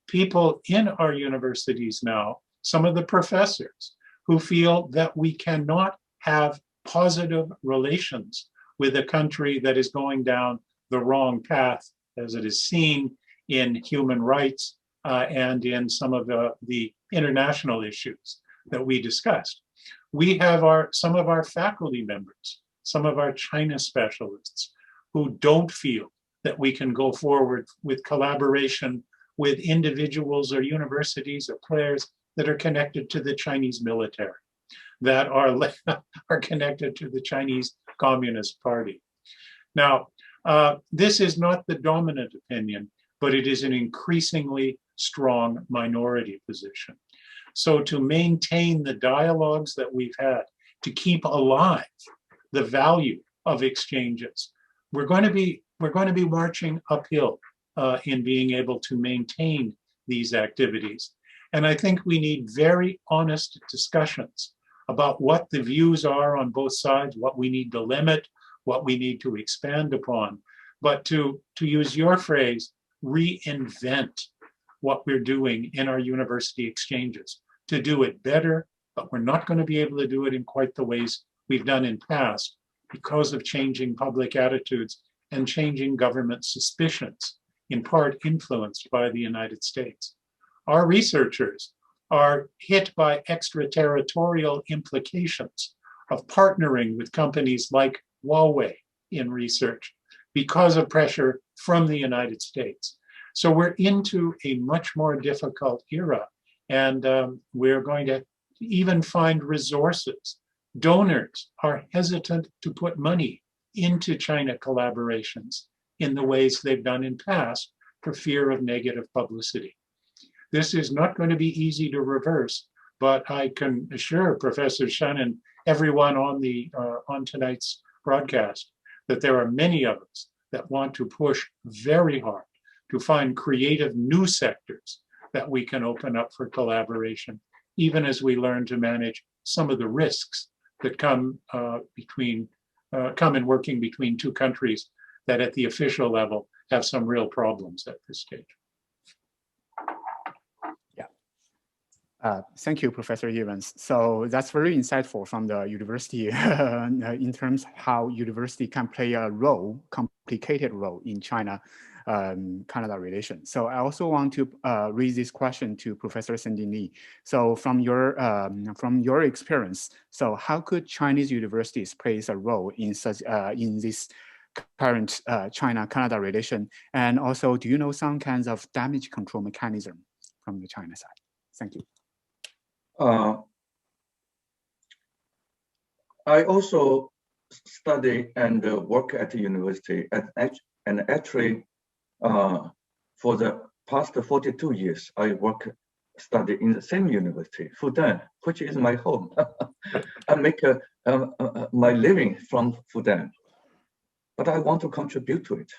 people in our universities now, some of the professors, who feel that we cannot have positive relations with a country that is going down the wrong path, as it is seen in human rights and in some of the international issues that we discussed. We have some of our faculty members, some of our China specialists, who don't feel that we can go forward with collaboration with individuals or universities or players that are connected to the Chinese military, that are connected to the Chinese Communist Party. Now, this is not the dominant opinion, but it is an increasingly strong minority position. So to maintain the dialogues that we've had, to keep alive the value of exchanges, we're going to be marching uphill in being able to maintain these activities. And I think we need very honest discussions about what the views are on both sides, what we need to limit, what we need to expand upon. But to use your phrase, reinvent what we're doing in our university exchanges, to do it better, but we're not going to be able to do it in quite the ways we've done in past because of changing public attitudes and changing government suspicions, in part influenced by the United States. Our researchers are hit by extraterritorial implications of partnering with companies like Huawei in research because of pressure from the United States. So we're into a much more difficult era, and we're going to even find resources. Donors are hesitant to put money into China collaborations in the ways they've done in past for fear of negative publicity. This is not going to be easy to reverse, but I can assure Professor Shen and everyone on tonight's broadcast that there are many of us that want to push very hard to find creative new sectors that we can open up for collaboration, even as we learn to manage some of the risks that come in working between two countries that at the official level have some real problems at this stage. Thank you, Professor Evans. So that's very insightful from the university in terms of how university can play a role, complicated role in China-Canada relations. So I also want to raise this question to Professor Dingli. So from your experience, so how could Chinese universities play a role in this current China-Canada relation? And also, do you know some kinds of damage control mechanism from the China side? Thank you. I also study and work at the university, and actually for the past 42 years, I study in the same university, Fudan, which is my home. I make my living from Fudan, but I want to contribute to it.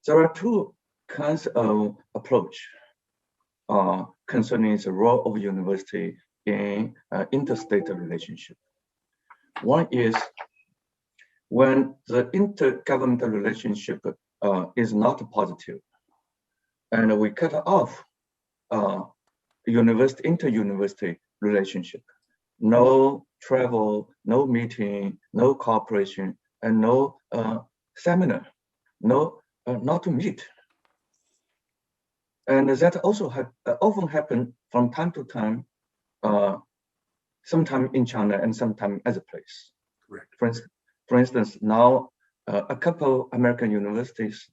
There are two kinds of approach concerning the role of university in interstate relationship. One is when the intergovernmental relationship is not positive, and we cut off inter-university relationship. No travel, no meeting, no cooperation, and no seminar, not to meet. And that also often happen from time to time, sometime in China and sometime other place. Correct. For instance, now a couple American universities,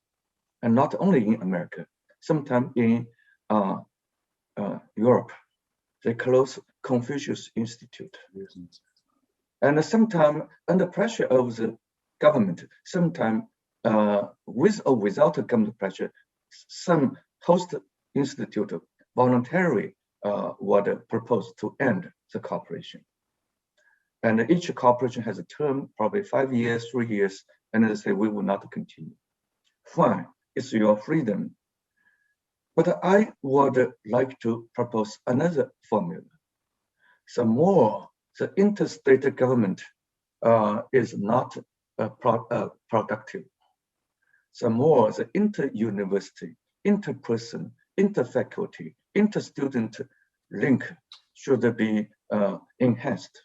and not only in America, sometime in Europe, they close Confucius Institute. And sometimes under pressure of the government, sometimes with or without government pressure, some host institute voluntarily would propose to end the cooperation. And each cooperation has a term, probably 5 years, 3 years, and they say we will not continue. Fine, it's your freedom. But I would like to propose another formula. Some more, the interstate government is not productive. Some more, the inter-university, inter-person, inter-faculty, inter-student link should be enhanced.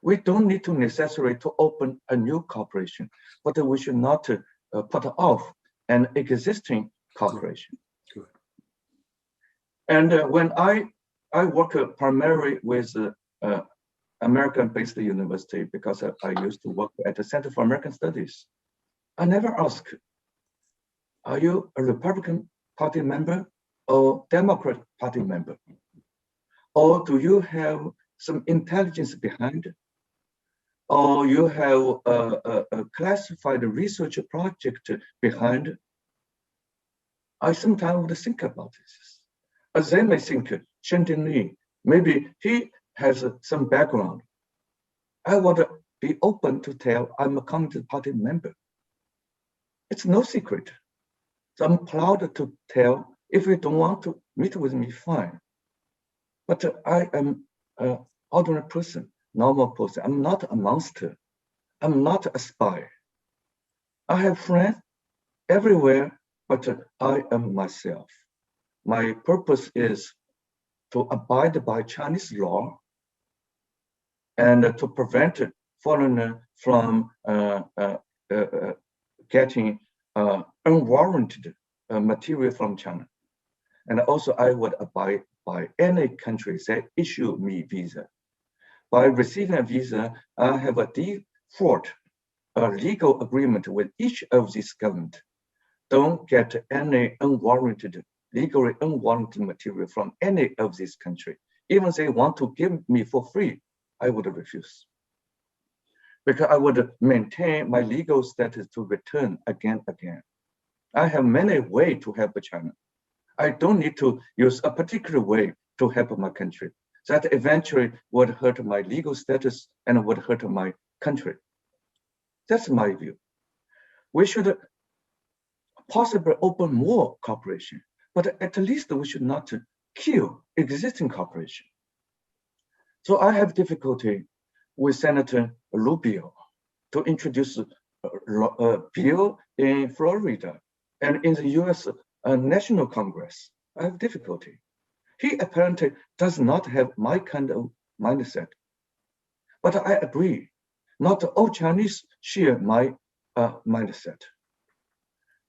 We don't need to necessarily to open a new cooperation, but we should not put off an existing cooperation. Good. And when I work primarily with American-based university, because I used to work at the Center for American Studies, I never ask, are you a Republican Party member or Democratic Party member? Or do you have some intelligence behind it? Or you have a classified research project behind it? I sometimes would think about this. As they may think, Shen Dingli, maybe he has some background. I would be open to tell I'm a Communist Party member. It's no secret. So I'm proud to tell, if you don't want to meet with me, fine. But I am an ordinary person, normal person. I'm not a monster. I'm not a spy. I have friends everywhere, but I am myself. My purpose is to abide by Chinese law and to prevent foreigner from getting unwarranted material from China. And also I would abide by any country that issue me visa. By receiving a visa, I have a default legal agreement with each of these governments. Don't get any legally unwarranted material from any of these countries. Even if they want to give me for free, I would refuse. Because I would maintain my legal status to return again. I have many ways to help China. I don't need to use a particular way to help my country. That eventually would hurt my legal status and would hurt my country. That's my view. We should possibly open more cooperation, but at least we should not kill existing cooperation. So I have difficulty with Senator Rubio to introduce a bill in Florida and in the US National Congress. I have difficulty. He apparently does not have my kind of mindset. But I agree, not all Chinese share my mindset.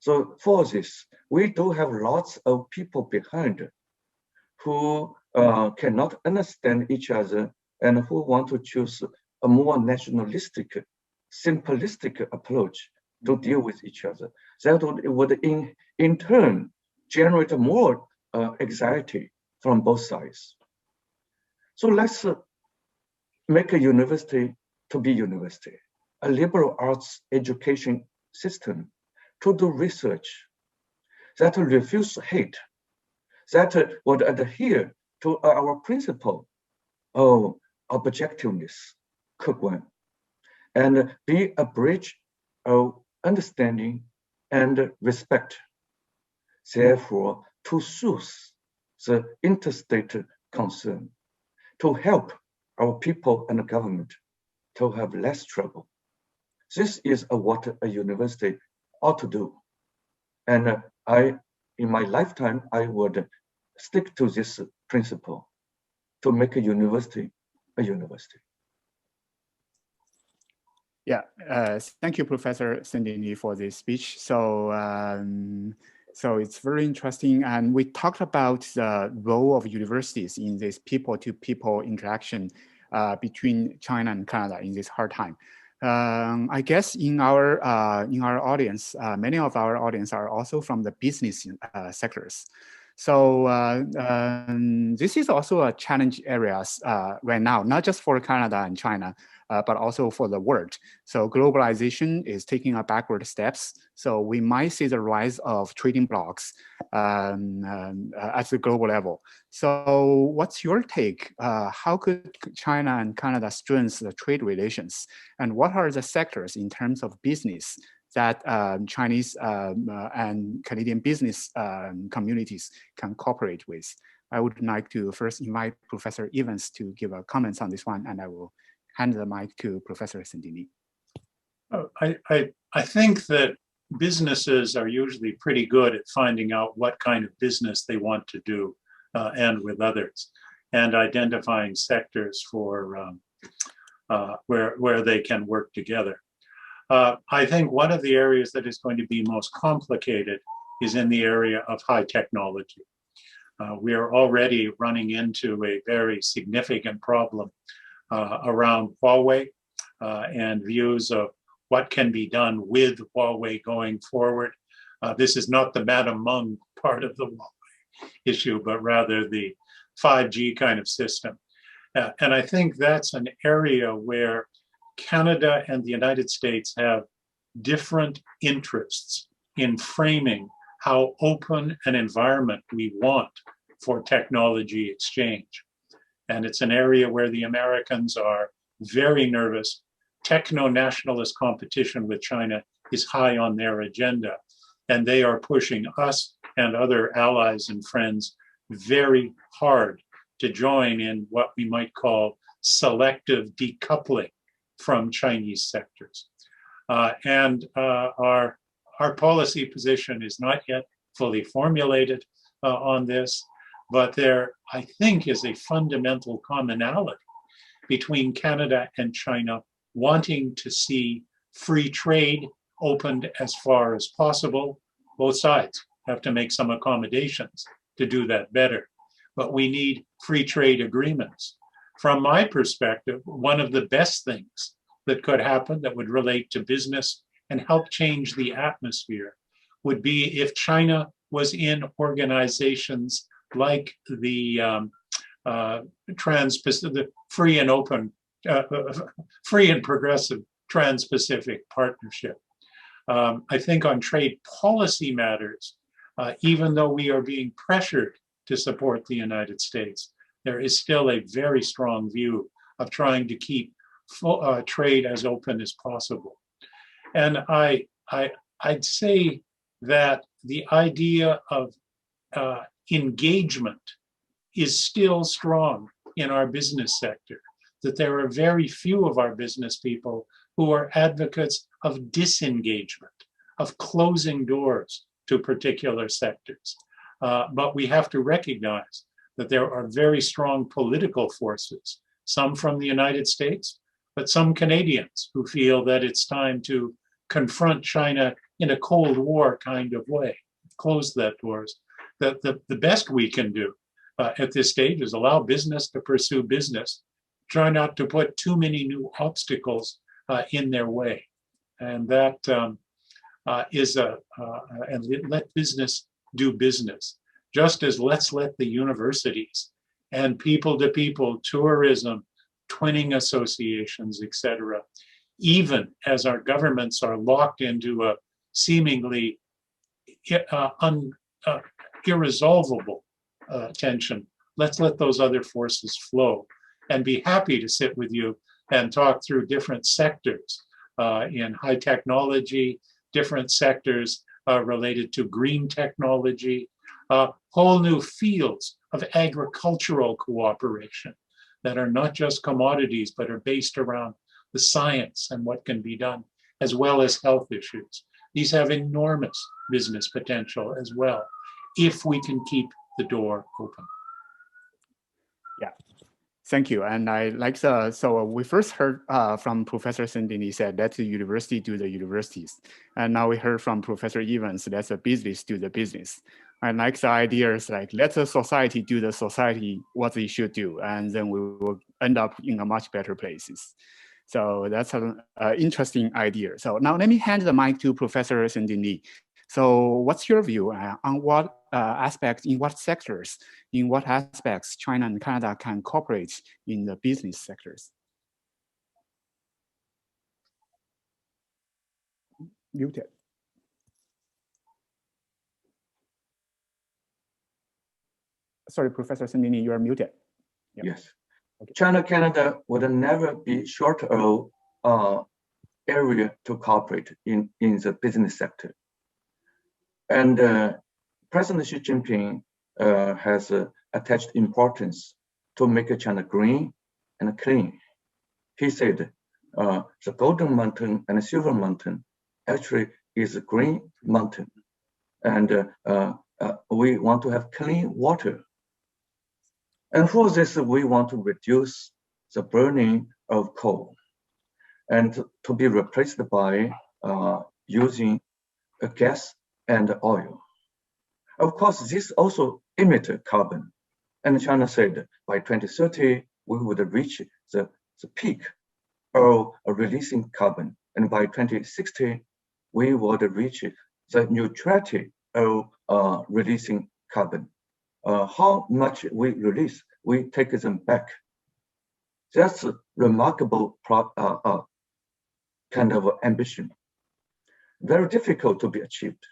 So for this, we do have lots of people behind who cannot understand each other and who want to choose a more nationalistic, simplistic approach to deal with each other. That would in turn generate more anxiety from both sides. So let's make a university to be university, a liberal arts education system to do research that refuse hate, that would adhere to our principle of objectiveness, 客观, and be a bridge of understanding and respect. Therefore, to soothe the interstate concern, to help our people and the government to have less trouble. This is what a university ought to do. And in my lifetime, I would stick to this principle to make a university a university. Yeah, thank you, Professor Dingli, for this speech. So, so it's very interesting, and we talked about the role of universities in this people-to-people interaction between China and Canada in this hard time. I guess in our audience, many of our audience are also from the business sectors. So this is also a challenge areas right now, not just for Canada and China, but also for the world. So globalization is taking a backward steps. So we might see the rise of trading blocks at the global level. So what's your take? How could China and Canada strengthen the trade relations? And what are the sectors in terms of business that Chinese and Canadian business communities can cooperate with? I would like to first invite Professor Evans to give a comments on this one, and I will hand the mic to Professor Dingli. I think that businesses are usually pretty good at finding out what kind of business they want to do and with others, and identifying sectors for where they can work together. I think one of the areas that is going to be most complicated is in the area of high technology. We are already running into a very significant problem around Huawei and views of what can be done with Huawei going forward. This is not the Madam Meng part of the Huawei issue, but rather the 5G kind of system. And I think that's an area where Canada and the United States have different interests in framing how open an environment we want for technology exchange. And it's an area where the Americans are very nervous. Techno-nationalist competition with China is high on their agenda. And they are pushing us and other allies and friends very hard to join in what we might call selective decoupling from Chinese sectors. Our policy position is not yet fully formulated on this, but there, I think, is a fundamental commonality between Canada and China wanting to see free trade opened as far as possible. Both sides have to make some accommodations to do that better, but we need free trade agreements. From my perspective, one of the best things that could happen that would relate to business and help change the atmosphere would be if China was in organizations like the the free and open, free and progressive Trans-Pacific Partnership. I think on trade policy matters, even though we are being pressured to support the United States, there is still a very strong view of trying to keep trade as open as possible. And I'd say that the idea of engagement is still strong in our business sector, that there are very few of our business people who are advocates of disengagement, of closing doors to particular sectors. But we have to recognize that there are very strong political forces, some from the United States, but some Canadians who feel that it's time to confront China in a Cold War kind of way, close that doors. The best we can do at this stage is allow business to pursue business, try not to put too many new obstacles in their way. And that and let business do business. Just as let's let the universities and people-to-people tourism, twinning associations, etc., even as our governments are locked into a seemingly irresolvable tension, let's let those other forces flow, and be happy to sit with you and talk through different sectors in high technology, different sectors related to green technology, whole new fields of agricultural cooperation that are not just commodities, but are based around the science and what can be done, as well as health issues. These have enormous business potential as well, if we can keep the door open. Yeah, thank you. And I like so we first heard from Professor Dingli said, let the university do the universities. And now we heard from Professor Evans, let the business do the business. I like the ideas like, let the society do the society what they should do, and then we will end up in a much better places. So that's an interesting idea. So now let me hand the mic to Professor Dingli. So what's your view on what aspects, in what sectors, in what aspects China and Canada can cooperate in the business sectors? muted. Sorry, Professor Dingli, you are muted. Yeah. Yes. Okay. China-Canada would never be short of area to cooperate in the business sector. And President Xi Jinping has attached importance to make China green and clean. He said the Golden Mountain and the Silver Mountain actually is a green mountain. And we want to have clean water. And for this, we want to reduce the burning of coal and to be replaced by using gas and oil. Of course, this also emits carbon. And China said by 2030, we would reach the peak of releasing carbon. And by 2060, we would reach the neutrality of releasing carbon. How much we release, we take them back. That's a remarkable kind of ambition. Very difficult to be achieved.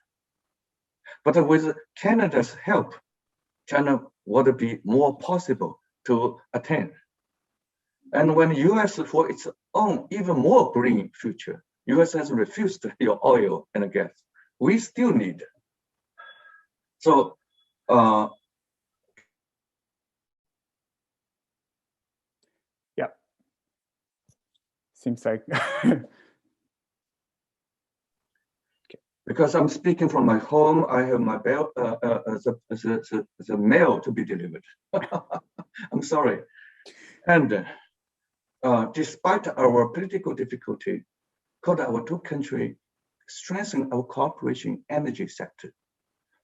But with Canada's help, China would be more possible to attain. And when US, for its own even more green future, US has refused your oil and gas, we still need. So, yeah, seems like. Because I'm speaking from my home, I have my bell, the mail to be delivered. I'm sorry. And despite our political difficulty, could our two countries strengthen our cooperation energy sector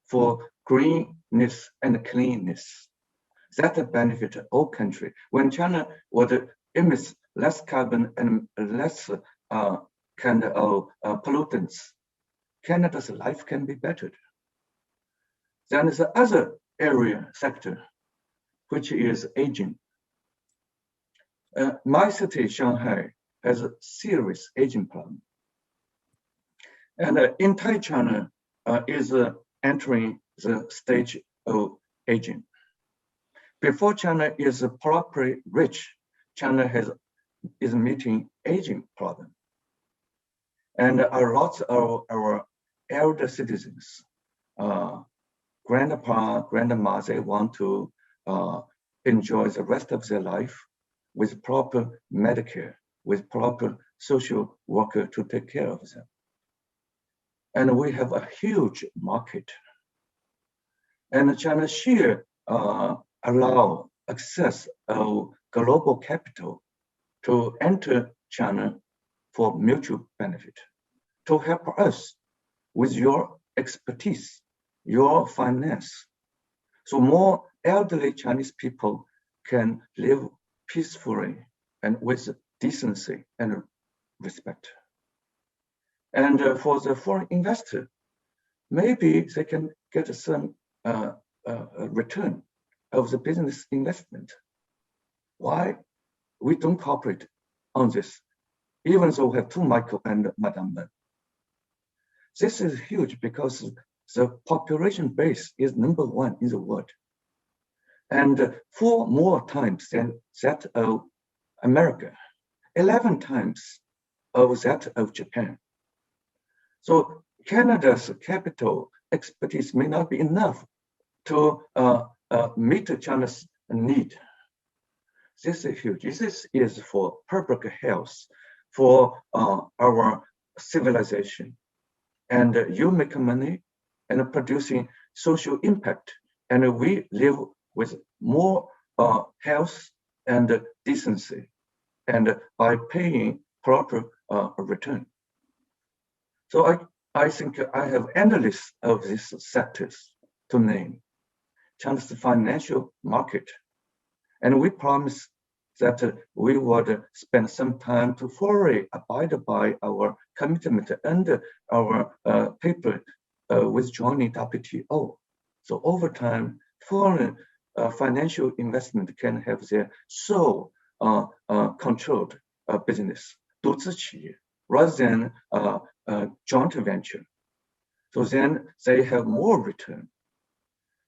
for greenness and cleanness? That benefit all countries. When China would emit less carbon and less kind of pollutants, Canada's life can be bettered. Then there's the other area sector, which is aging. My city, Shanghai, has a serious aging problem. And entire China is entering the stage of aging. Before China is properly rich, China is meeting aging problem. And lots of our elder citizens, grandpa, grandma, they want to enjoy the rest of their life with proper Medicare, with proper social worker to take care of them. And we have a huge market. And China should allow access of global capital to enter China for mutual benefit, to help us with your expertise, your finance. So more elderly Chinese people can live peacefully and with decency and respect. And for the foreign investor, maybe they can get some return of the business investment. Why we don't cooperate on this, even though we have two Michael and Madame Meng? This is huge because the population base is #1 in the world, and 4 more times than that of America, 11 times of that of Japan. So Canada's capital expertise may not be enough to meet China's need. This is huge. This is for public health, for our civilization. And you make money and producing social impact, and we live with more health and decency, and by paying proper return. So I think I have endless of these sectors to name. China's financial market, and we promise that we would spend some time to fully abide by our commitment and our paper with joining WTO. So over time, foreign financial investment can have their sole controlled business, 独资企业, rather than joint venture. So then they have more return.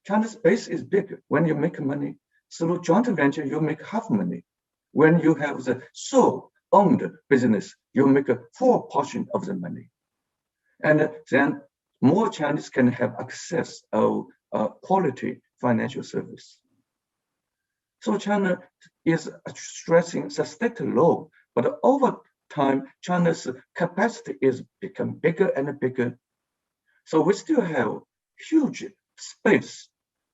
China's base is big. When you make money through joint venture, you make half money. When you have the sole owned business, you make a full portion of the money. And then more Chinese can have access of quality financial service. So China is stressing the state low, but over time, China's capacity is become bigger and bigger. So we still have huge space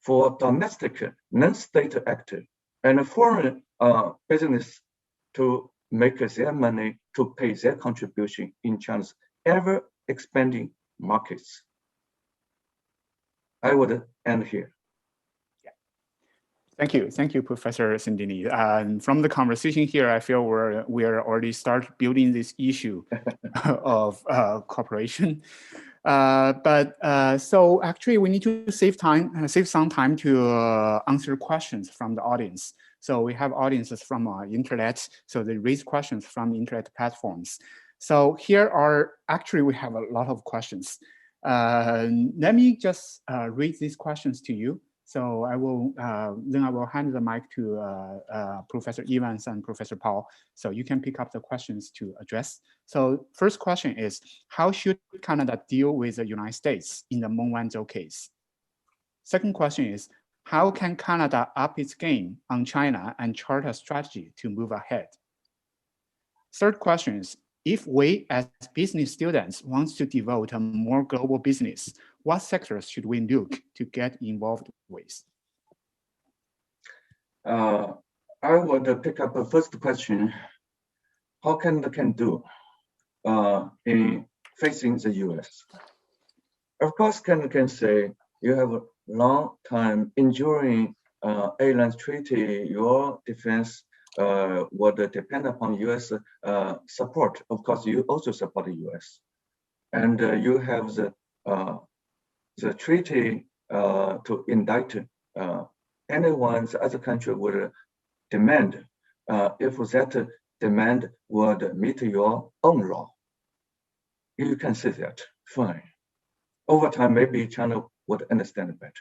for domestic non-state actor and foreign business to make their money, to pay their contribution in China's ever expanding markets. I would end here. Thank you, Professor Dingli. From the conversation here, I feel we are already start building this issue of cooperation. So actually, we need to save some time to answer questions from the audience. So we have audiences from internet, so they raise questions from internet platforms. So here are actually we have a lot of questions. Let me just read these questions to you. So I will then I will hand the mic to Professor Evans and Professor Paul. So you can pick up the questions to address. So first question is, how should Canada deal with the United States in the Meng Wanzhou case? Second question is, how can Canada up its game on China and chart a strategy to move ahead? Third question is, if we as business students want to devote a more global business, what sectors should we look to get involved with? I would pick up the first question. How Canada can do in facing the US? Of course, Canada can say, you have a long time enduring alliance treaty, your defense would depend upon US support. Of course, you also support the US. And you have the treaty to indict anyone, the other country would demand, if that demand would meet your own law. You can say that, fine. Over time, maybe China would understand it better.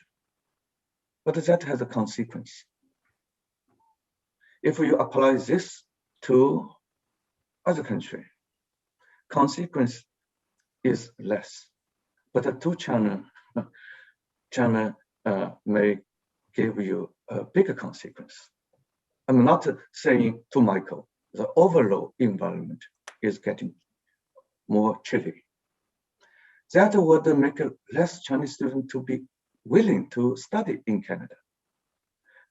But that has a consequence. If you apply this to other country, consequence is less. But to China, China may give you a bigger consequence. I'm not saying to Michael, the overall environment is getting more chilly. That would make less Chinese students to be willing to study in Canada,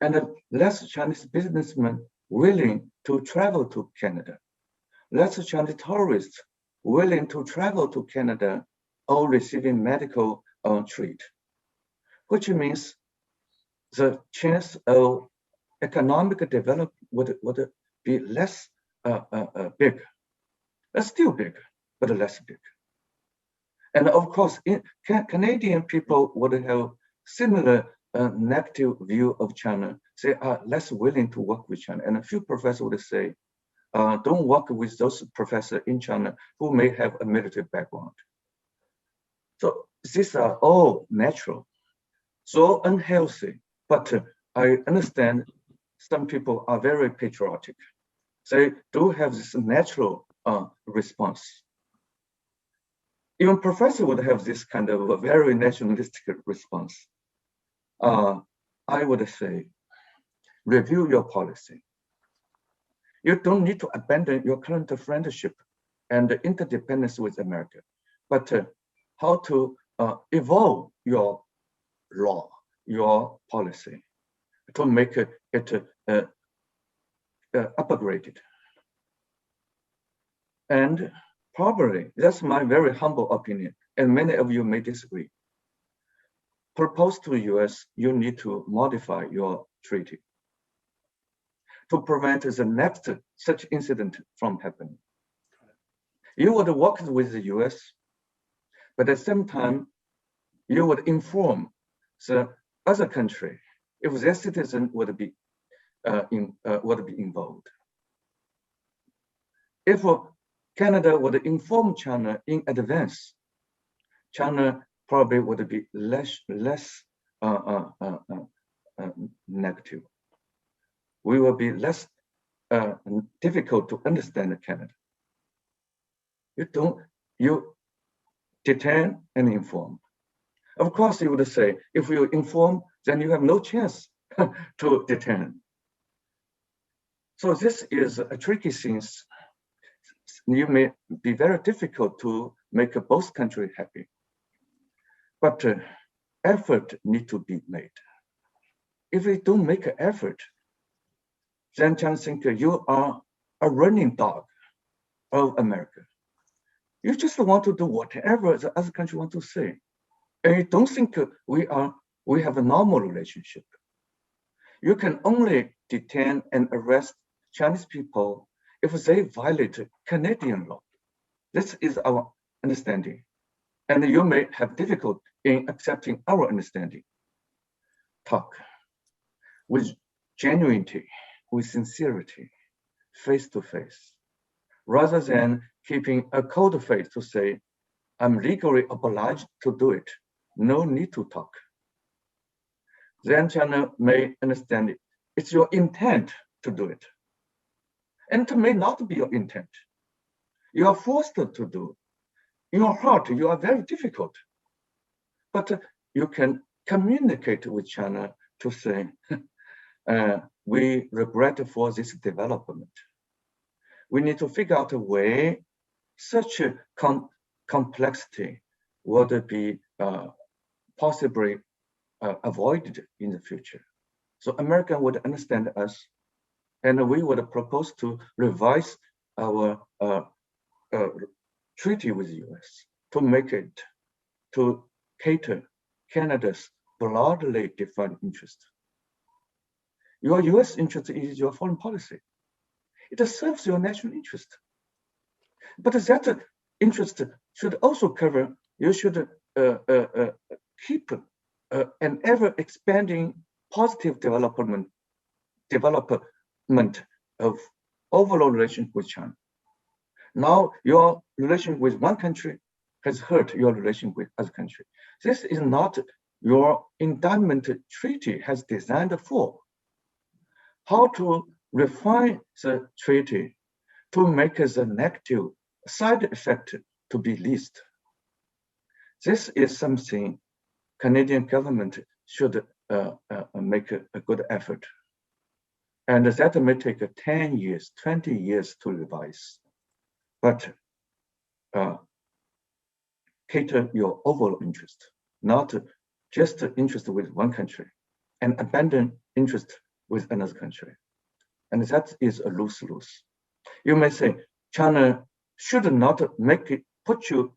and less Chinese businessmen willing to travel to Canada, less Chinese tourists willing to travel to Canada or receiving medical treat, which means the chance of economic development would be less big. Still big, but less big. And of course, Canadian people would have similar negative view of China. They are less willing to work with China. And a few professors would say, don't work with those professors in China who may have a military background. So these are all natural, so unhealthy. But I understand some people are very patriotic. They do have this natural response. Even professor would have this kind of a very nationalistic response. I would say, review your policy. You don't need to abandon your current friendship and interdependence with America, but how to evolve your law, your policy, to make it upgraded. And probably, that's my very humble opinion, and many of you may disagree. Propose to the US, you need to modify your treaty to prevent the next such incident from happening. You would work with the US, but at the same time, you would inform the other country if their citizen would be involved. If Canada would inform China in advance, China probably would be less negative. We will be less difficult to understand Canada. You detain and inform. Of course, you would say, if you inform, then you have no chance to detain. So this is a tricky thing. You may be very difficult to make both countries happy, but effort need to be made. If we don't make an effort, then China think you are a running dog of America. You just want to do whatever the other country want to say, and you don't think we have a normal relationship. You can only detain and arrest Chinese people if they violate Canadian law. This is our understanding. And you may have difficulty in accepting our understanding. Talk with genuinity, with sincerity, face to face, rather than keeping a cold face to say, I'm legally obliged to do it. No need to talk. Then China may understand it. It's your intent to do it. And it may not be your intent. You are forced to do. In your heart, you are very difficult. But you can communicate with China to say, we regret for this development. We need to figure out a way such a complexity would be possibly avoided in the future. So America would understand us, and we would propose to revise our treaty with the US to make it to cater Canada's broadly defined interest. Your US interest is your foreign policy. It serves your national interest. But that interest should also cover, you should keep an ever expanding positive development of overall relations with China. Now your relation with one country has hurt your relation with other country. This is not your endowment treaty has designed for. How to refine the treaty to make the negative side effect to be least. This is something Canadian government should make a good effort. And that may take 10 years, 20 years to revise. But cater your overall interest, not just interest with one country and abandon interest with another country. And that is a lose-lose. You may say, China should not put you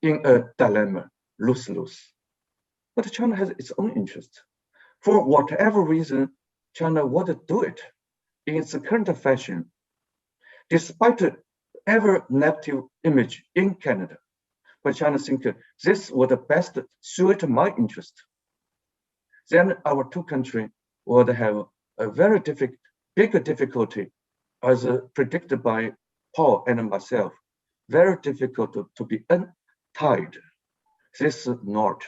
in a dilemma, lose-lose. But China has its own interest. For whatever reason, China would do it in its current fashion, despite ever negative image in Canada. But China thinks this would best suit my interest. Then our two countries would have a very big difficulty, as predicted by Paul and myself, very difficult to be untied this knot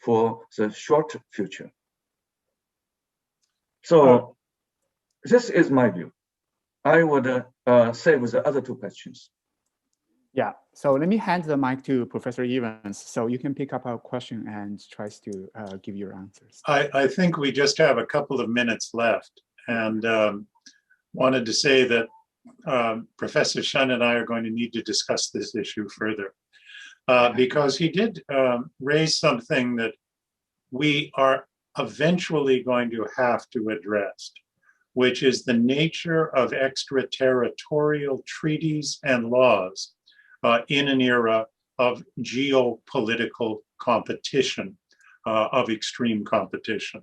for the short future. So this is my view. I would say with the other two questions. Yeah, so let me hand the mic to Professor Evans, so you can pick up our question and try to give your answers. I think we just have a couple of minutes left, and wanted to say that Professor Shen and I are going to need to discuss this issue further, because he did raise something that we are eventually going to have to address, which is the nature of extraterritorial treaties and laws in an era of geopolitical competition, of extreme competition.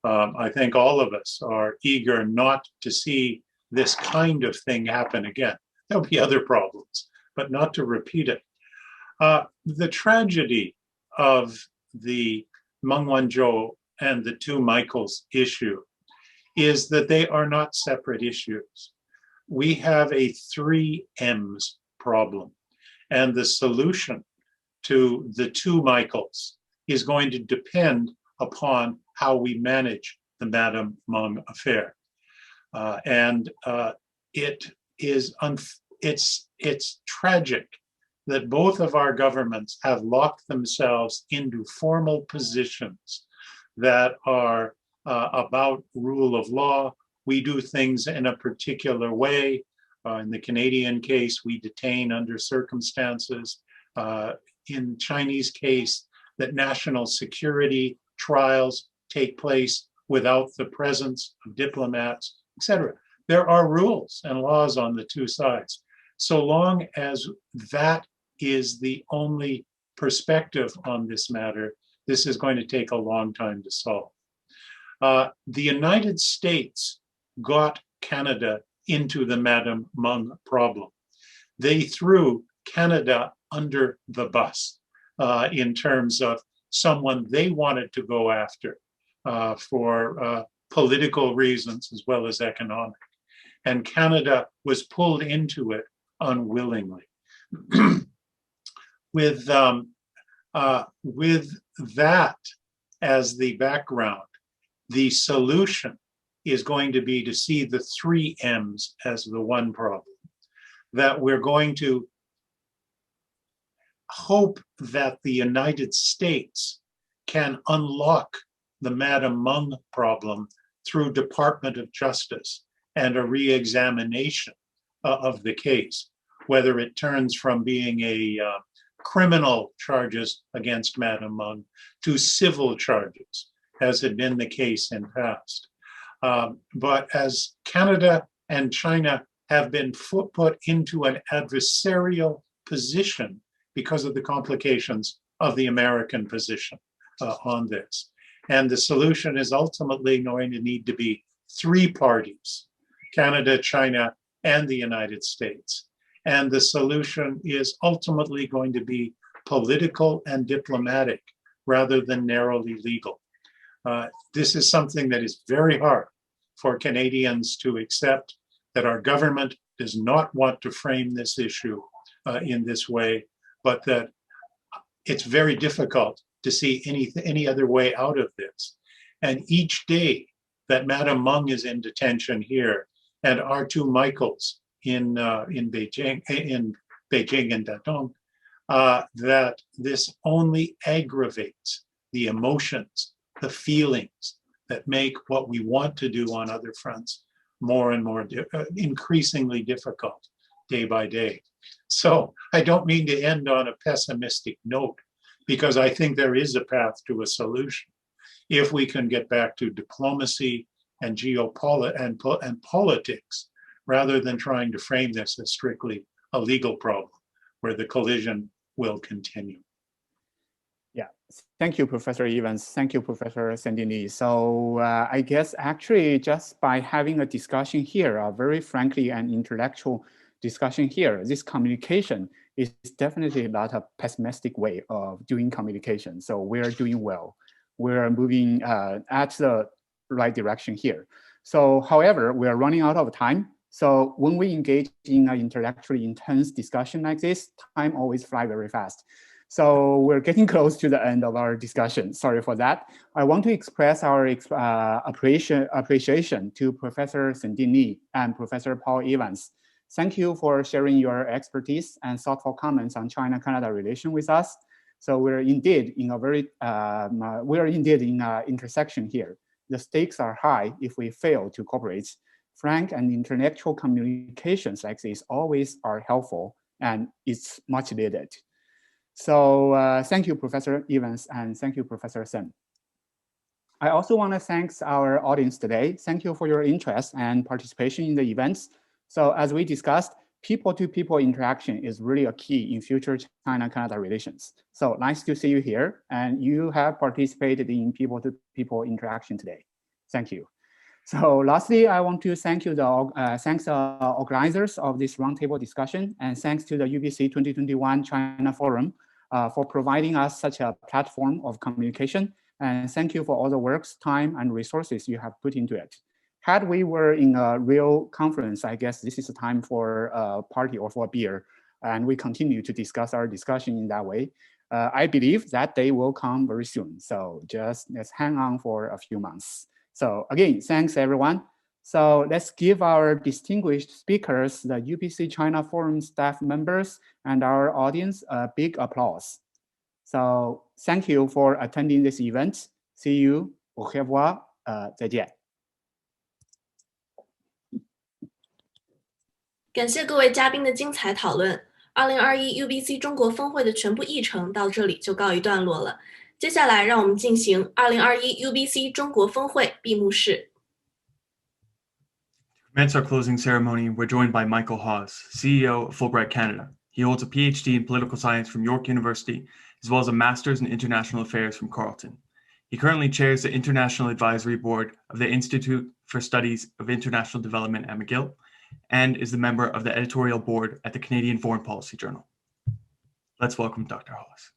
I think all of us are eager not to see this kind of thing happen again. There'll be other problems, but not to repeat it. The tragedy of the Meng Wanzhou and the two Michaels issue is that they are not separate issues. We have a 3 M's problem. And the solution to the two Michaels is going to depend upon how we manage the Madam Meng affair. It's tragic that both of our governments have locked themselves into formal positions that are about rule of law. We do things in a particular way. In the Canadian case, we detain under circumstances. In Chinese case, that national security trials take place without the presence of diplomats, etc. There are rules and laws on the two sides. So long as that is the only perspective on this matter, this is going to take a long time to solve. The United States got Canada into the Madam Meng problem. They threw Canada under the bus in terms of someone they wanted to go after for political reasons as well as economic. And Canada was pulled into it unwillingly. With that as the background, the solution is going to be to see the three M's as the one problem. That we're going to hope that the United States can unlock the Madam Meng problem through Department of Justice and a re-examination of the case, whether it turns from being a criminal charges against Madam Meng to civil charges, as had been the case in past. But as Canada and China have been put into an adversarial position because of the complications of the American position on this. And the solution is ultimately going to need to be three parties, Canada, China, and the United States. And the solution is ultimately going to be political and diplomatic rather than narrowly legal. This is something that is very hard for Canadians to accept, that our government does not want to frame this issue in this way, but that it's very difficult to see any other way out of this. And each day that Madam Meng is in detention here, and our two Michaels in Beijing and Datong, that this only aggravates the emotions, the feelings that make what we want to do on other fronts more and more increasingly difficult day by day. So I don't mean to end on a pessimistic note, because I think there is a path to a solution if we can get back to diplomacy and geopolitics and politics, rather than trying to frame this as strictly a legal problem where the collision will continue. Yeah, thank you, Professor Evans. Thank you, Professor Dingli. So I guess actually just by having a discussion here, a very frankly and intellectual discussion here, this communication is definitely not a pessimistic way of doing communication. So we're doing well. We're moving at the right direction here. So however, we're running out of time. So when we engage in an intellectually intense discussion like this, time always flies very fast. So we're getting close to the end of our discussion. Sorry for that. I want to express our appreciation to Professor Dingli and Professor Paul Evans. Thank you for sharing your expertise and thoughtful comments on China-Canada relation with us. So we're indeed in a very, intersection here. The stakes are high if we fail to cooperate. Frank and intellectual communications like this always are helpful, and it's much needed. So thank you, Professor Evans, and thank you, Professor Shen. I also want to thank our audience today. Thank you for your interest and participation in the events. So as we discussed, people-to-people interaction is really a key in future China-Canada relations. So nice to see you here, and you have participated in people-to-people interaction today. Thank you. So lastly, I want to thank you, thanks the organizers of this roundtable discussion, and thanks to the UBC 2021 China Forum for providing us such a platform of communication. And thank you for all the works, time, and resources you have put into it. Had we were in a real conference, I guess this is a time for a party or for a beer. and we continue to discuss our discussion in that way. I believe that day will come very soon. So just let's hang on for a few months. So again, thanks everyone. So let's give our distinguished speakers, the UBC China Forum staff members and our audience a big applause. So thank you for attending this event. See you. Au revoir. 再见。感谢各位嘉宾的精彩讨论。2021 UBC 中国峰会的全部议程到这里就告一段落了。接下来，让我们进行2021 UBC 中国峰会闭幕式。To commence our closing ceremony, we're joined by Michael Hawes, CEO of Fulbright Canada. He holds a PhD in political science from York University, as well as a master's in international affairs from Carleton. He currently chairs the International Advisory Board of the Institute for Studies of International Development at McGill, and is the member of the editorial board at the Canadian Foreign Policy Journal. Let's welcome Dr. Hawes.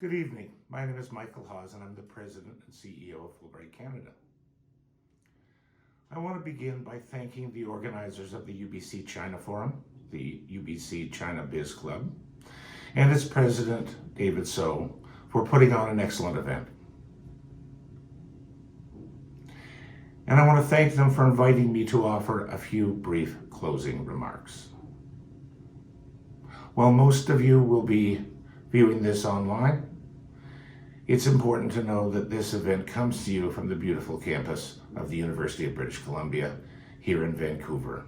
Good evening. My name is Michael Hawes, and I'm the President and CEO of Fulbright Canada. I want to begin by thanking the organizers of the UBC China Forum, the UBC China Biz Club, and its president, 𝐀𝐆𝐄𝐃𝐀, for putting on an excellent event. And I want to thank them for inviting me to offer a few brief closing remarks. While most of you will be viewing this online, it's important to know that this event comes to you from the beautiful campus of the University of British Columbia here in Vancouver.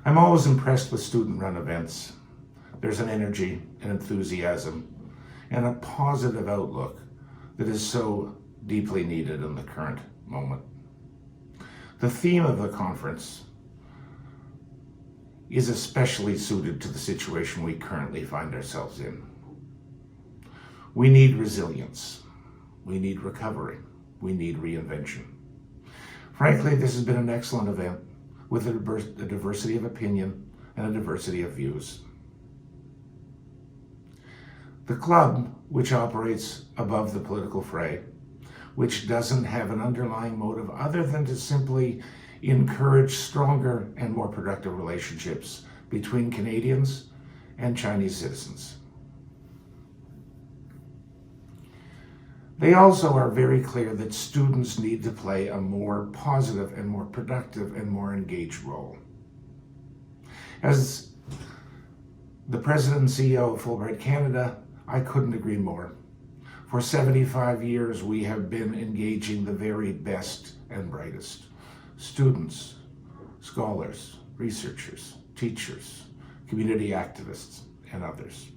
I'm always impressed with student-run events. There's an energy, an enthusiasm, and a positive outlook that is so deeply needed in the current moment. The theme of the conference is especially suited to the situation we currently find ourselves in. We need resilience. We need recovery. We need reinvention. Frankly, this has been an excellent event with a diversity of opinion and a diversity of views. The club, which operates above the political fray, which doesn't have an underlying motive other than to simply encourage stronger and more productive relationships between Canadians and Chinese citizens. They also are very clear that students need to play a more positive and more productive and more engaged role. As the President and CEO of Fulbright Canada, I couldn't agree more. For 75 years, we have been engaging the very best and brightest students, scholars, researchers, teachers, community activists, and others.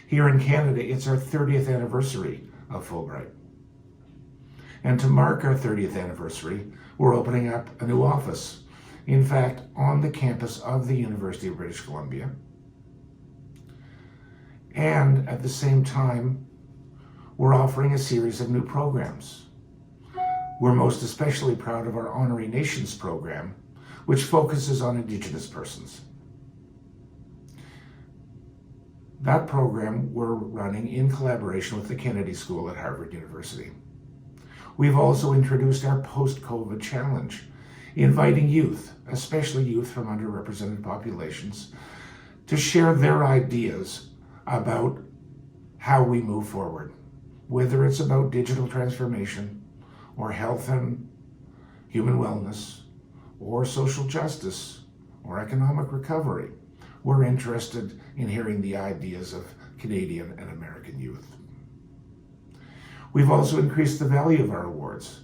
Here in Canada, it's our 30th anniversary of Fulbright. And to mark our 30th anniversary, we're opening up a new office. In fact, on the campus of the University of British Columbia. And at the same time, we're offering a series of new programs. We're most especially proud of our Honoring Nations program, which focuses on Indigenous persons. That program we're running in collaboration with the Kennedy School at Harvard University. We've also introduced our post-COVID challenge, inviting youth, especially youth from underrepresented populations, to share their ideas about how we move forward, whether it's about digital transformation or health and human wellness or social justice or economic recovery. We're interested in hearing the ideas of Canadian and American youth. We've also increased the value of our awards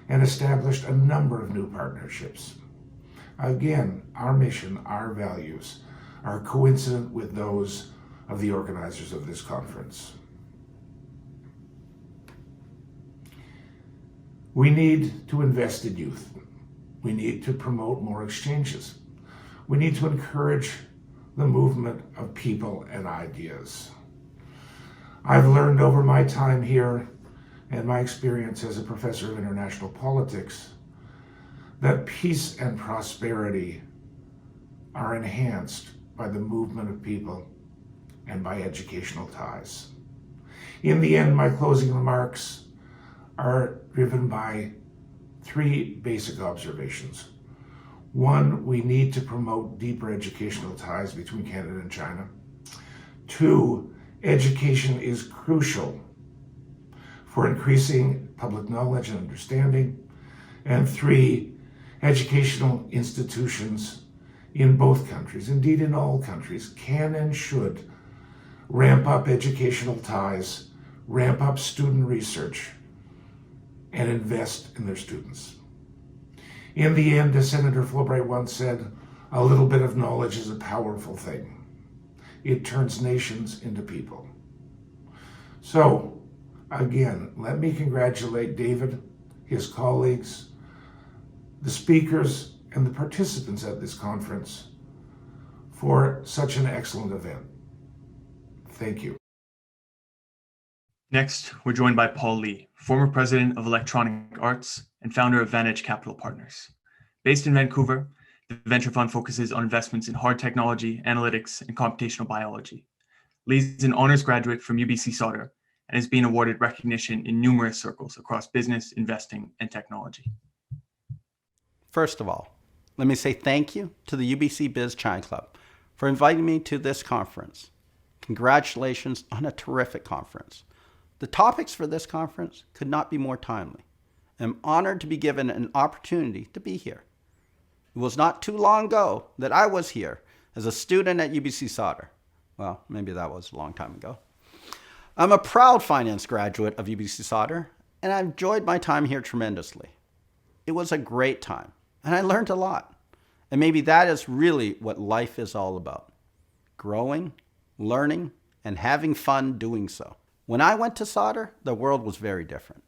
and established a number of new partnerships. Again, our mission, our values are coincident with those of the organizers of this conference. We need to invest in youth. We need to promote more exchanges. We need to encourage the movement of people and ideas. I've learned over my time here and my experience as a professor of international politics that peace and prosperity are enhanced by the movement of people and by educational ties. In the end, my closing remarks are driven by three basic observations. One, we need to promote deeper educational ties between Canada and China. Two, education is crucial for increasing public knowledge and understanding. And three, educational institutions in both countries, indeed in all countries, can and should ramp up educational ties, ramp up student research, and invest in their students. In the end, as Senator Fulbright once said, a little bit of knowledge is a powerful thing. It turns nations into people. So, again, let me congratulate David, his colleagues, the speakers, and the participants at this conference for such an excellent event. Thank you. Next, we're joined by Paul Lee, former president of Electronic Arts and founder of Vantage Capital Partners. Based in Vancouver, the venture fund focuses on investments in hard technology, analytics, and computational biology. Lee's an honors graduate from UBC Sauder and has been awarded recognition in numerous circles across business, investing, and technology. First of all, let me say thank you to the UBC BizChina Club for inviting me to this conference. Congratulations on a terrific conference. The topics for this conference could not be more timely. I'm honored to be given an opportunity to be here. It was not too long ago that I was here as a student at UBC Sauder. Well, maybe that was a long time ago. I'm a proud finance graduate of UBC Sauder, and I've enjoyed my time here tremendously. It was a great time, and I learned a lot. And maybe that is really what life is all about. Growing, learning, and having fun doing so. When I went to Sauder, the world was very different.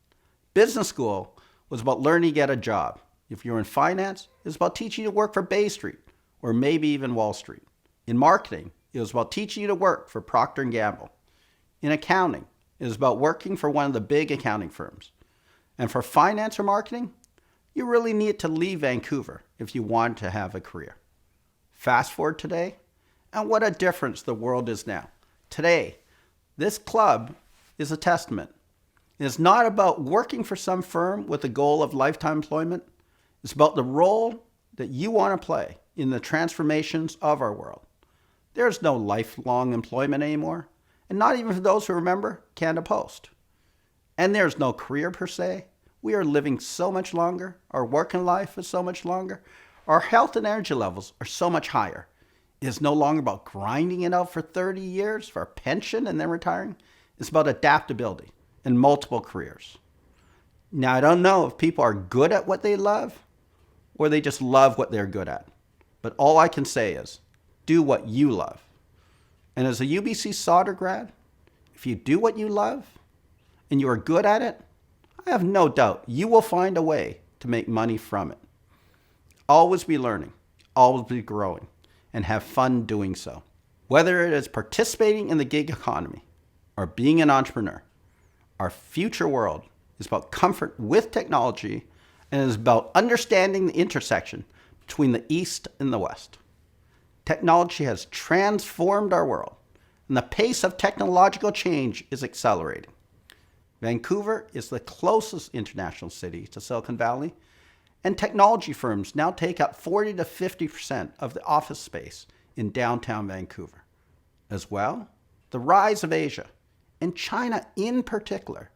Business school was about learning to get a job. If you're in finance, it was about teaching you to work for Bay Street, or maybe even Wall Street. In marketing, it was about teaching you to work for Procter & Gamble. In accounting, it was about working for one of the big accounting firms. And for finance or marketing, you really need to leave Vancouver if you want to have a career. Fast forward today, and what a difference the world is now. Today, this club is a testament. It's not about working for some firm with the goal of lifetime employment. It's about the role that you want to play in the transformations of our world. There's no lifelong employment anymore, and not even for those who remember Canada Post. And there's no career per se. We are living so much longer. Our working life is so much longer. Our health and energy levels are so much higher. It is no longer about grinding it out for 30 years for a pension and then retiring. It's about adaptability in multiple careers. Now, I don't know if people are good at what they love or they just love what they're good at. But all I can say is, do what you love. And as a UBC Sauder grad, if you do what you love and you are good at it, I have no doubt you will find a way to make money from it. Always be learning, always be growing, and have fun doing so. Whether it is participating in the gig economy or being an entrepreneur, our future world is about comfort with technology and is about understanding the intersection between the East and the West. Technology has transformed our world, and the pace of technological change is accelerating. Vancouver is the closest international city to Silicon Valley, and technology firms now take up 40 to 50% of the office space in downtown Vancouver. As well, the rise of Asia, and China in particular,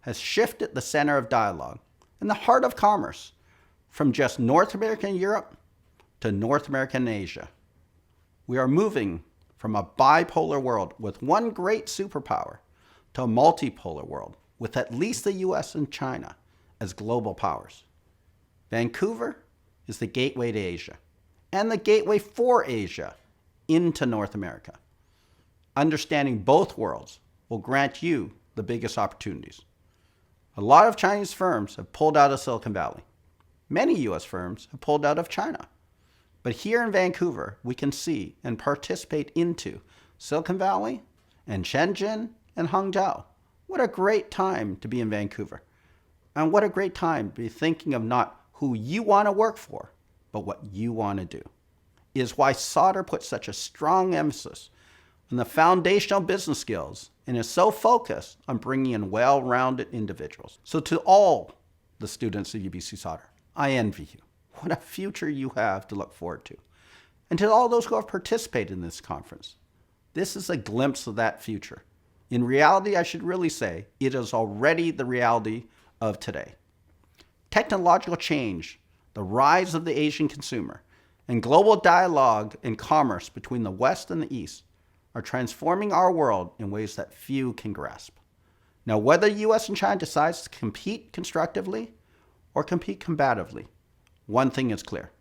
has shifted the center of dialogue and the heart of commerce from just North America and Europe to North America and Asia. We are moving from a bipolar world with one great superpower to a multipolar world with at least the US and China as global powers. Vancouver is the gateway to Asia and the gateway for Asia into North America. Understanding both worlds will grant you the biggest opportunities. A lot of Chinese firms have pulled out of Silicon Valley. Many US firms have pulled out of China. But here in Vancouver, we can see and participate into Silicon Valley and Shenzhen and Hangzhou. What a great time to be in Vancouver. And what a great time to be thinking of not who you want to work for, but what you want to do. It is why Sauder puts such a strong emphasis on the foundational business skills and is so focused on bringing in well-rounded individuals. So to all the students of UBC Sauder, I envy you. what a future you have to look forward to. And to all those who have participated in this conference, this is a glimpse of that future. In reality, I should really say, it is already the reality of today. Technological change, the rise of the Asian consumer, and global dialogue and commerce between the West and the East are transforming our world in ways that few can grasp. Now, whether the US and China decides to compete constructively or compete combatively, one thing is clear.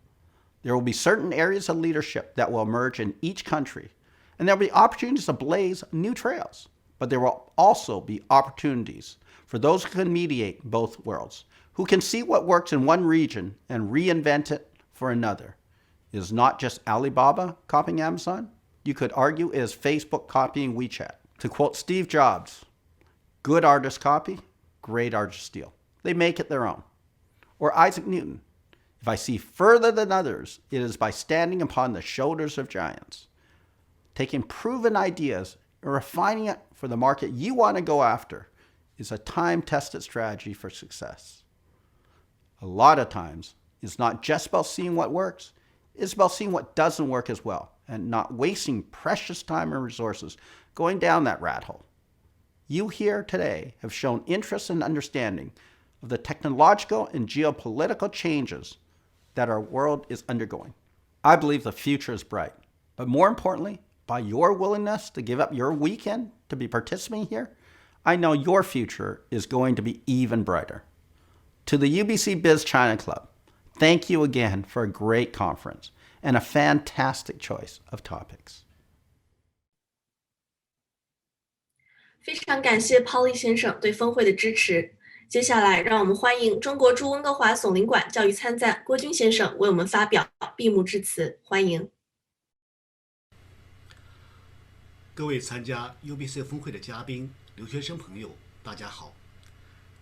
There will be certain areas of leadership that will emerge in each country, and there will be opportunities to blaze new trails. But there will also be opportunities for those who can mediate both worlds, who can see what works in one region and reinvent it for another. It is not just Alibaba copying Amazon. You could argue it is Facebook copying WeChat. To quote Steve Jobs, good artists copy, great artists steal. They make it their own. Or Isaac Newton, if I see further than others, it is by standing upon the shoulders of giants. Taking proven ideas and refining it for the market you want to go after is a time-tested strategy for success. A lot of times, it's not just about seeing what works, it's about seeing what doesn't work as well, and not wasting precious time and resources going down that rat hole. You here today have shown interest and understanding of the technological and geopolitical changes that our world is undergoing. I believe the future is bright, but more importantly, by your willingness to give up your weekend to be participating here, I know your future is going to be even brighter. To the UBC BizChina Club, thank you again for a great conference and a fantastic choice of topics. 非常感谢 Polly 先生对峰会的支持。接下来，让我们欢迎中国驻温哥华总领馆教育参赞郭军先生为我们发表闭幕致辞。欢迎。各位参加 UBC 峰会的嘉宾、留学生朋友，大家好！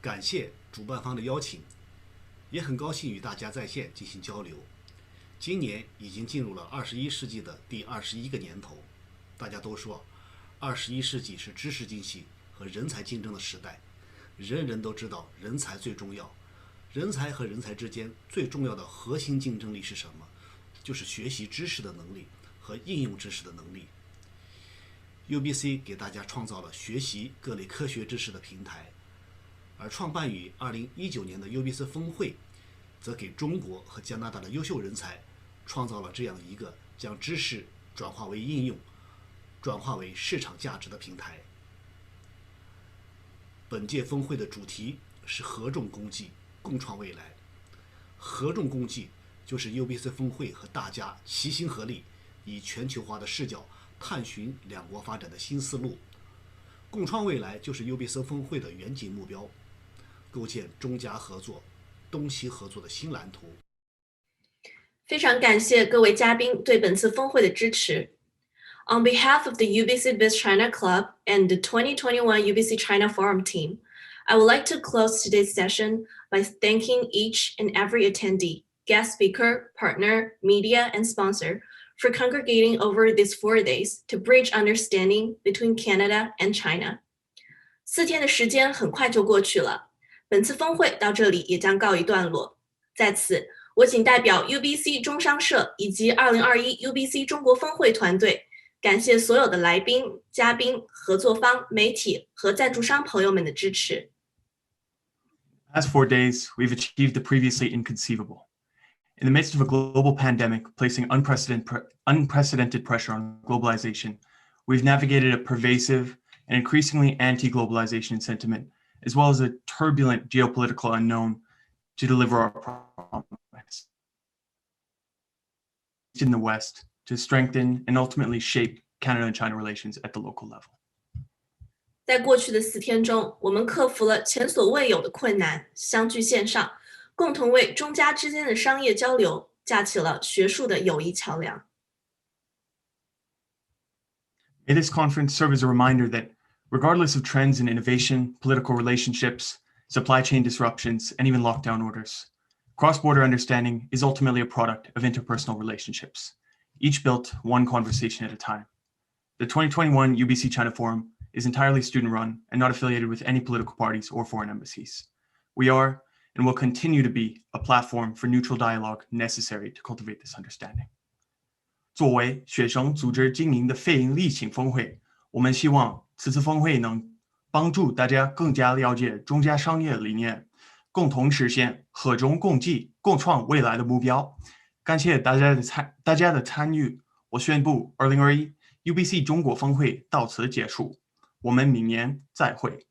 感谢主办方的邀请，也很高兴与大家在线进行交流。今年已经进入了21世纪的第21个年头，大家都说，21世纪是知识经济和人才竞争的时代。人人都知道人才最重要，人才和人才之间最重要的核心竞争力是什么？就是学习知识的能力和应用知识的能力。UBC 给大家创造了学习各类科学知识的平台，而创办于2019年的 UBC 峰会，则给中国和加拿大的优秀人才创造了这样一个将知识转化为应用、转化为市场价值的平台。本届峰会的主题是合众共济，共创未来。合众共济就是 UBC 峰会和大家齐心合力，以全球化的视角探寻两国发展的新思路。共创未来就是 UBC 峰会的远景目标，构建中加合作、东西合作的新蓝图。非常感谢各位嘉宾对本次峰会的支持。On behalf of the UBC BizChina Club and the 2021 UBC China Forum team, I would like to close today's session by thanking each and every attendee, guest speaker, partner, media, and sponsor for congregating over these 4 days to bridge understanding between Canada and China. 4天的时间很快就过去了，本次峰会到这里也将告一段落。在此，我谨代表 UBC 中商社以及2021 UBC 中国峰会团队，感谢所有的来宾、嘉宾、合作方、媒体和赞助商朋友们的支持。Past 4 days, we've achieved the previously inconceivable. In the midst of a global pandemic placing unprecedented pressure on globalization, we've navigated a pervasive and increasingly anti-globalization sentiment, as well as a turbulent geopolitical unknown to deliver our promise. In the West, to strengthen and ultimately shape Canada and China relations at the local level. 在过去的4天中，我们克服了前所未有的困难，相聚线上，共同为中加之间的商业交流架起了学术的友谊桥梁。May this conference serve as a reminder that regardless of trends in innovation, political relationships, supply chain disruptions, and even lockdown orders, cross-border understanding is ultimately a product of interpersonal relationships, each built one conversation at a time. The 2021 UBC China Forum is entirely student-run and not affiliated with any political parties or foreign embassies. We are, and will continue to be a platform for neutral dialogue necessary to cultivate this understanding. 作为学生组织经营的非营利性峰会，我们希望此次峰会能帮助大家更加了解中加商业理念，共同实现和衷共济、共创未来的目标。感谢大家的参与，我宣布2021UBC 中国峰会到此结束，我们明年再会。